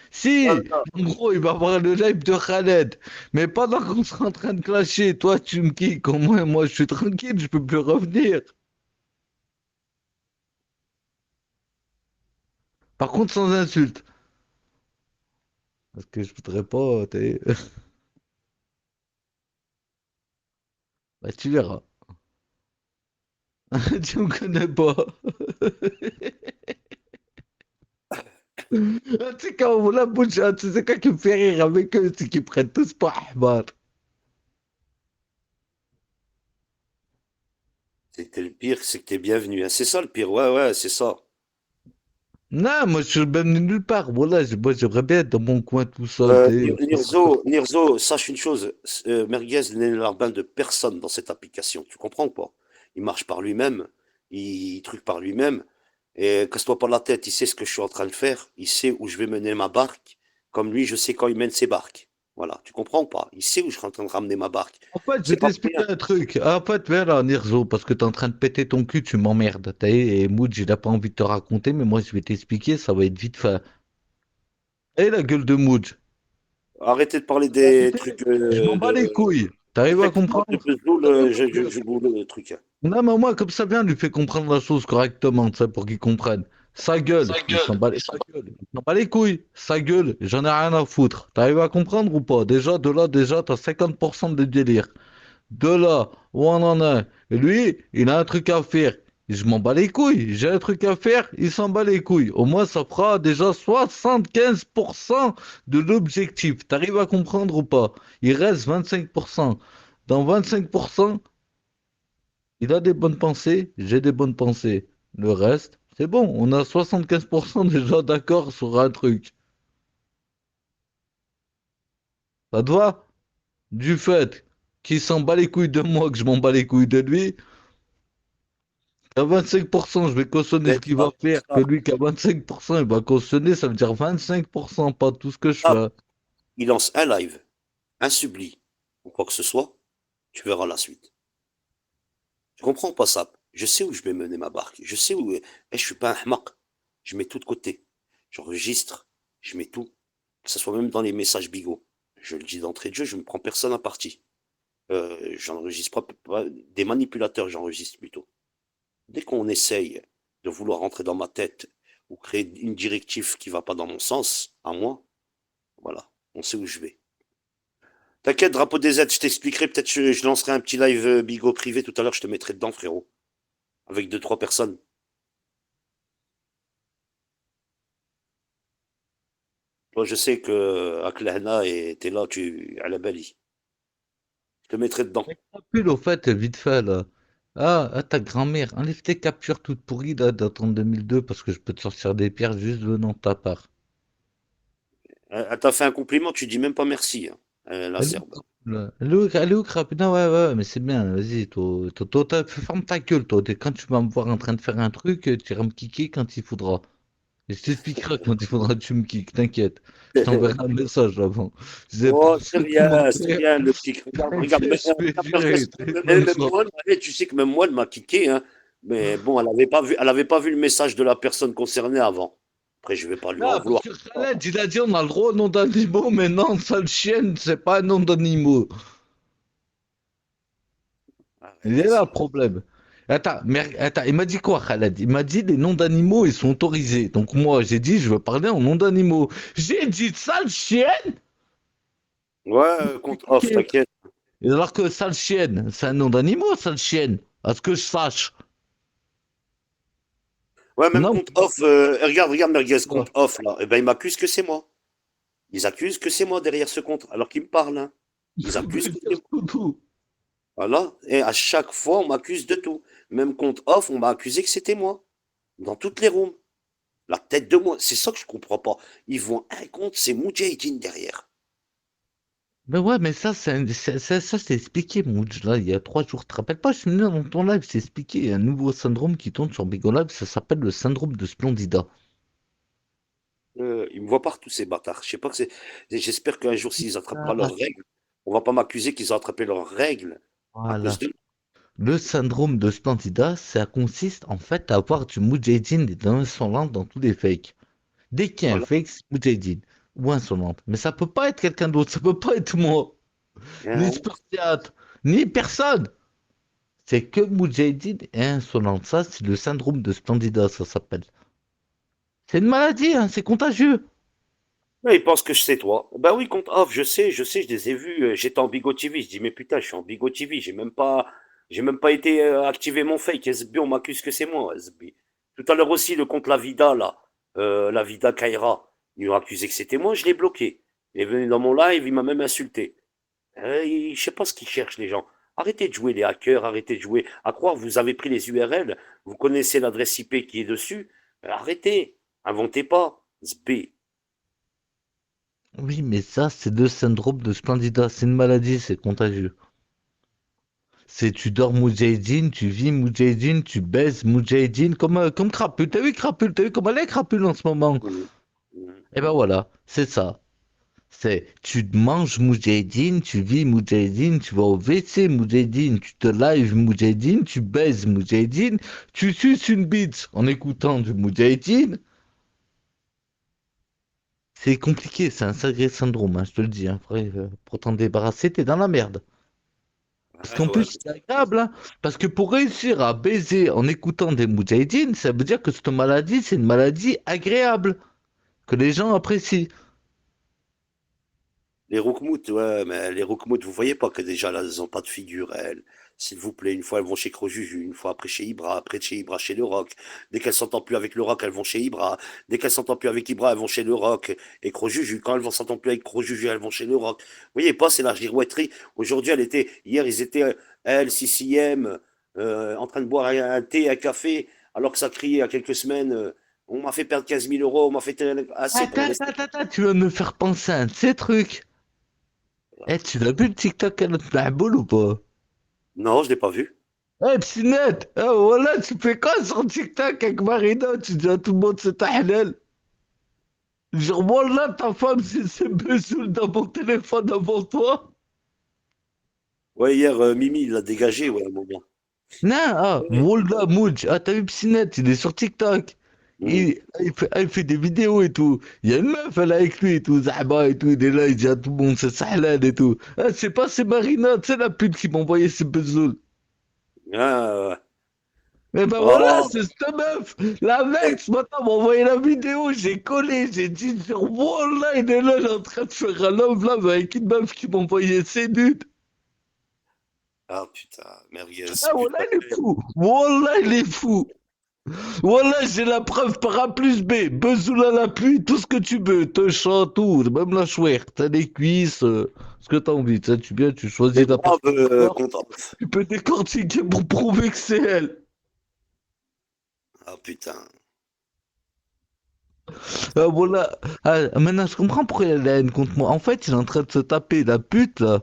Si, Voilà. en gros, il va avoir le live de Khaled, mais pendant qu'on sera en train de clasher, toi tu me kicks, au moins moi je suis tranquille, je peux plus revenir. Par contre, sans insulte, parce que je voudrais pas, bah tu verras. Tu me connais pas. Tu sais quand on la bouche, hein, tu sais quoi qui me fait rire avec eux, c'est qu'ils prennent tous pour Ahmad. C'était le pire, c'est que t'es bienvenu, hein. C'est ça le pire, ouais, ouais, c'est ça. Non, moi je suis même nulle part. Voilà, moi j'aimerais bien être dans mon coin tout seul. Nirzo, sache une chose, Merguez n'est le larbin de personne dans cette application, tu comprends ou pas? Il marche par lui-même, il truc par lui-même, et casse-toi pas la tête, il sait ce que je suis en train de faire, il sait où je vais mener ma barque, comme lui, je sais quand il mène ses barques. Voilà, tu comprends ou pas? Il sait où je suis en train de ramener ma barque. En fait, je C'est vais pas pour t'expliquer rien. un truc. En fait, voilà, Nirzo, parce que t'es en train de péter ton cul, tu m'emmerdes. Et Mood, il a pas envie de te raconter, mais moi je vais t'expliquer, ça va être vite fait. Et la gueule de Mood. Arrêtez de parler La des vérité, trucs je m'en bats les couilles. T'arrives à effectivement, je comprendre? boule, Non, non, non. je boule le truc. Non, mais moi, comme ça, bien, lui fait comprendre la chose correctement, tu sais, pour qu'il comprenne. Sa gueule, il s'en bat, sa gueule, il s'en bat les couilles. Sa gueule, j'en ai rien à foutre. T'arrives à comprendre ou pas? Déjà, de là, déjà, t'as 50% de délire. De là où on en est. Et lui, il a un truc à faire. Je m'en bats les couilles. J'ai un truc à faire, il s'en bat les couilles. Au moins, ça fera déjà 75% de l'objectif. T'arrives à comprendre ou pas? Il reste 25%. Dans 25%, il a des bonnes pensées, j'ai des bonnes pensées. Le reste, c'est bon. On a 75% déjà d'accord sur un truc. Ça te va? Du fait qu'il s'en bat les couilles de moi, que je m'en bats les couilles de lui, à 25%, je vais cautionner ce Mais qu'il va faire, que lui qu'à 25%, il va cautionner, ça veut dire 25%, pas tout ce que je Sap, fais. il lance un live, un subli, ou quoi que ce soit, tu verras la suite. Tu comprends pas, Sap? Je sais où je vais mener ma barque. Je sais où. Je suis pas un hmaq. Je mets tout de côté. J'enregistre, je mets tout. Que ce soit même dans les messages bigots. Je le dis d'entrée de jeu, je ne prends personne à partie. J'enregistre pas des manipulateurs, j'enregistre plutôt. Dès qu'on essaye de vouloir rentrer dans ma tête ou créer une directive qui va pas dans mon sens, à moi, voilà, on sait où je vais. T'inquiète, drapeau des aides, je t'expliquerai, peut-être je lancerai un petit live bigot privé tout à l'heure, je te mettrai dedans, frérot, avec deux, trois personnes. Toi, je sais que Aklehna et t'es là, tu à la bali. Je te mettrai dedans. Pull, au fait, vite fait, là. Ta grand-mère, enlève tes captures toutes pourries, là, datant de 2002, parce que je peux te sortir des pierres juste venant de ta part. Elle t'a fait un compliment, tu dis même pas merci, hein, la Elle est où, Serbe. là Elle est où, crap? Non, ouais, ouais, mais c'est bien, vas-y, ferme ta gueule, toi. Quand tu vas me voir en train de faire un truc, tu iras me kicker quand il faudra. Et je t'expliquerai quand il faudra que tu me kicks, t'inquiète. Je t'enverrai un message avant. Je sais pas Oh, ce c'est commentaire. rien, le petit. Regarde, regarde, T'inquiète, je vais gérer. même moi, tu sais que même moi, elle m'a kické, hein. Mais bon, elle avait pas vu le message de la personne concernée avant. Après, je vais pas lui en Non, parce vouloir. que Khaled, il a dit on a le droit au nom d'animaux, mais non, sale chienne, c'est pas un nom d'animaux. Il est Arrête, là ça. le problème. Attends, mais attends, il m'a dit quoi, Khaled? Il m'a dit les noms d'animaux, ils sont autorisés. Donc moi, j'ai dit, je veux parler en nom d'animaux. J'ai dit sale chienne? Ouais, compte off, t'inquiète. Et alors que sale chienne, c'est un nom d'animaux, sale chienne. À ce que je sache. Ouais, même Non? compte off, regarde, Merguez, compte off, là. Eh ben, ils m'accusent que c'est moi. Ils accusent que c'est moi derrière ce compte, alors qu'ils me parlent, hein. Ils accusent que c'est moi. Tout. Voilà. Et à chaque fois, on m'accuse de tout. Même compte off, on m'a accusé que c'était moi. Dans toutes les rooms. La tête de moi. C'est ça que je comprends pas. Ils voient un compte, c'est Moudjahidine derrière. Mais ouais, mais ça, ça c'est expliqué, Mouj. Là, il y a 3 jours. Tu te rappelles pas, je suis venu dans ton live, c'est expliqué. Il y a un nouveau syndrome qui tourne sur Bigo Live, ça s'appelle le syndrome de Splendida. Ils me voient partout, ces bâtards. Je sais pas que c'est. J'espère qu'un jour, s'ils attrapent pas Ah, leurs règles, on va pas m'accuser qu'ils ont attrapé leurs règles à cause voilà. de. Le syndrome de Splendida, ça consiste en fait à avoir du Moudjahidine et de l'insolence dans tous les fakes. Dès qu'il y a un Voilà. fake, c'est Moudjahidine ou insolente. Mais ça peut pas être quelqu'un d'autre, ça peut pas être moi, ni Hein. Spartiate, ni personne. C'est que Moudjahidine et insolente. Ça, c'est le syndrome de Splendida, ça s'appelle. C'est une maladie, hein, c'est contagieux. Ouais, ils pensent que c'est toi. Ben oui, compte off, je les ai vus. J'étais en Bigo TV. Je dis, mais putain, je suis en Bigo TV. J'ai même pas été activer mon fake. SB, on m'accuse que c'est moi, SB. Tout à l'heure aussi, le compte La Vida, là, La Vida Kaira, ils m'ont accusé que c'était moi. Je l'ai bloqué. Il est venu dans mon live, il m'a même insulté. Je sais pas ce qu'ils cherchent, les gens. Arrêtez de jouer les hackers, arrêtez de jouer. À croire, vous avez pris les URL, vous connaissez l'adresse IP qui est dessus. Arrêtez. Inventez pas. SB. Oui, mais ça, c'est le syndrome de Splendida. C'est une maladie, c'est contagieux. C'est tu dors Moudjahidine, tu vis Moudjahidine, tu baises Moudjahidine comme Crapule. T'as vu Crapule? T'as vu comment elle est Crapule en ce moment? Mhm. Mhm. Eh ben voilà, c'est ça. C'est tu manges Moudjahidine, tu vis Moudjahidine, tu vas au WC Moudjahidine, tu te live Moudjahidine, tu baises Moudjahidine, tu suces une bite en écoutant du Moudjahidine. C'est compliqué, c'est un sacré syndrome, hein, je te le dis. Hein. Après, pour t'en débarrasser, t'es dans la merde. Parce Ouais, qu'en ouais. plus, c'est agréable, hein. Parce que pour réussir à baiser en écoutant des Moudjahidines, ça veut dire que cette maladie, c'est une maladie agréable, que les gens apprécient. Les Roukmout, ouais, mais les Roukmout, vous voyez pas que déjà là, elles ont pas de figure, elles. S'il vous plaît, une fois elles vont chez Crojuju, une fois après chez Ibra, après de chez Ibra chez le Rock. Dès qu'elles s'entendent plus avec le Rock, elles vont chez Ibra. Dès qu'elles s'entendent plus avec Ibra, elles vont chez le Rock et Crojuju. Quand elles vont s'entendre plus avec Crojuju, elles vont chez le Rock. Vous voyez pas, c'est la girouetterie. Aujourd'hui, hier, ils étaient, elles, 6e, en train de boire un thé, un café, alors que ça criait il y a quelques semaines, on m'a fait perdre 15 000 euros, on m'a fait assez pour Attends, rester. attends, attends, tu vas me faire penser à un de ces trucs. Eh, tu l'as vu le TikTok à notre Mahboul ou pas? Non, je l'ai pas vu. Eh, Psinette, voilà, tu fais quoi sur TikTok avec Marina? Tu dis à tout le monde c'est ta halal. Genre, moi là, ta femme, c'est Bessoul dans mon téléphone avant toi. Ouais, hier, Mimi, il l'a dégagé, ouais, à un moment. Non, ah, Ouais. Wallah Mouj, ah, t'as vu Psinette, il est sur TikTok. Hmm. Il fait des vidéos et tout. Il y a une meuf, elle est avec lui et tout, Zahba et tout, il est là, il dit à tout le monde, c'est Sahlad et tout. Ah, c'est pas, c'est Marina, c'est la pute qui m'a envoyé ses Bessoul. Ah, ouais. Mais ben voilà, Oh, c'est cette meuf. La mec, ce matin, m'a envoyé la vidéo, j'ai collé, j'ai dit, sur Wallah, il est là, il est en train de faire un love avec une meuf qui m'a envoyé ses nudes. ah putain, merguez, Ah, Wallah, putain. il est fou. Wallah, il est fou. Voilà, j'ai la preuve par A plus B. Besoul à la pluie, tout ce que tu veux. Te chante, tout, même la chouette. T'as les cuisses, ce que t'as envie. Tu sais, tu viens, tu Mais choisis la grave, partie du corps. content. Tu peux décortiquer pour prouver que c'est elle. Ah putain. Ah, voilà. Ah, maintenant, je comprends pourquoi il a la haine contre moi. En fait, il est en train de se taper la pute, là,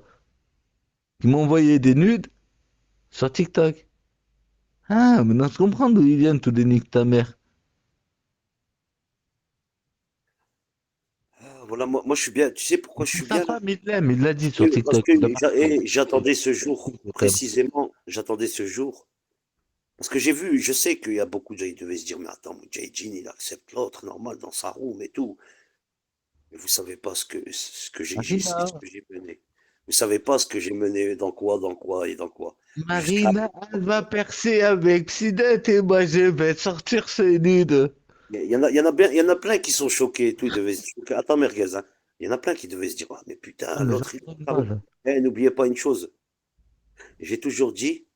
qui m'a envoyé des nudes sur TikTok. Ah, maintenant, je comprends d'où ils viennent, tous les niques ta mère. Ah, voilà, moi je suis bien. Tu sais pourquoi je suis Sa bien là? femme, il l'aime, il l'a dit sur Parce TikTok. que Il a marqué. j'attendais ce jour, Je t'aime. précisément, j'attendais ce jour. Parce que j'ai vu, je sais qu'il y a beaucoup de gens qui devaient se dire, mais attends, Jin, il accepte l'autre, normal, dans sa room et tout. Mais vous savez pas ce que ce Marina. que j'ai mené. Vous savez pas ce que j'ai mené, dans quoi et dans quoi. Jusqu'à. Marina, elle va percer avec Psidette et moi je vais sortir ses nudes. Il y en a plein qui sont choqués et tout, ils devaient se choquer. Attends, merguez, hein. Il y en a plein qui devaient se dire, ah, mais Ah, putain, mais l'autre, il j'entends ah bon. mal. N'oubliez pas une chose. J'ai toujours dit,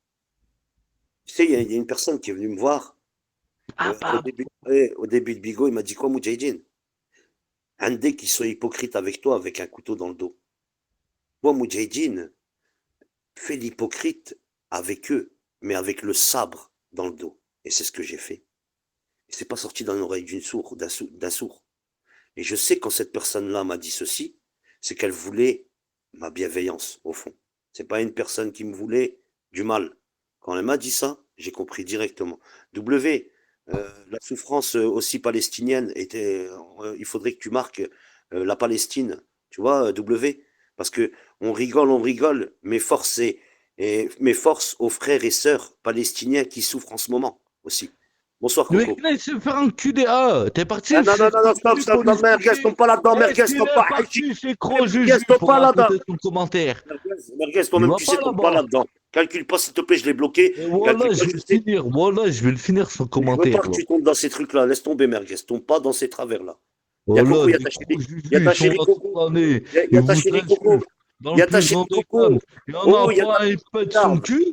tu sais, il y a une personne qui est venue me voir, Ah, pardon. au début de Bigo, il m'a dit quoi, Moudjahidine? Un dès qu'ils sont hypocrites avec toi, avec un couteau dans le dos. Moi, Moudjahidine, fais l'hypocrite avec eux, mais avec le sabre dans le dos. Et c'est ce que j'ai fait. Et c'est pas sorti dans l'oreille d'un sourd. Et je sais quand cette personne-là m'a dit ceci, c'est qu'elle voulait ma bienveillance, au fond. C'est pas une personne qui me voulait du mal. Quand elle m'a dit ça, j'ai compris directement. W, la souffrance aussi palestinienne était. Il faudrait que tu marques la Palestine, tu vois, W, parce que on rigole, mais mes forces aux frères et sœurs palestiniens qui souffrent en ce moment aussi. Bonsoir, Le Coco. mec, là, il se fait enculer. Ah, t'es parti. Ah, non, stop, merguez, tombe pas là-dedans, merguez, tombe pas. C'est gros juge, Merguez, tombe pour pas là-dedans. raconter son commentaire. Merguez, toi-même, va tu pas sais, tombe là-bas. pas là-dedans. Calcule pas, s'il te plaît, je l'ai bloqué. Et voilà, Calcule je pas, vais le finir. Voilà, je vais le finir son je veux commentaire. pas que tu tombes dans ces trucs-là. Laisse tomber, merguez. Tombe pas dans ces travers-là. Il y a Voilà, Coco, il y a des ta gros chérie. juges, Il y a ta ils sont chérie là Coco. toute l'année. Il y a Ils ta vous chérie Coco. insultent. Dans Il y a le ta plus chérie grand des Coco. calmes. Il y en Oh, a il y a pas, il pète son cul.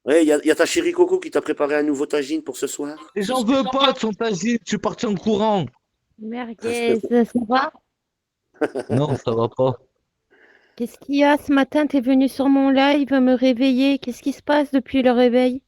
Ouais, il y a ta chérie Coco qui t'a préparé un nouveau tagine pour ce soir. Et j'en veux pas de son tagine, je suis parti en courant. Merguez, ça va? Non, ça va pas. Qu'est-ce qu'il y a ce matin? T'es venu sur mon live me réveiller. Qu'est-ce qui se passe depuis le réveil?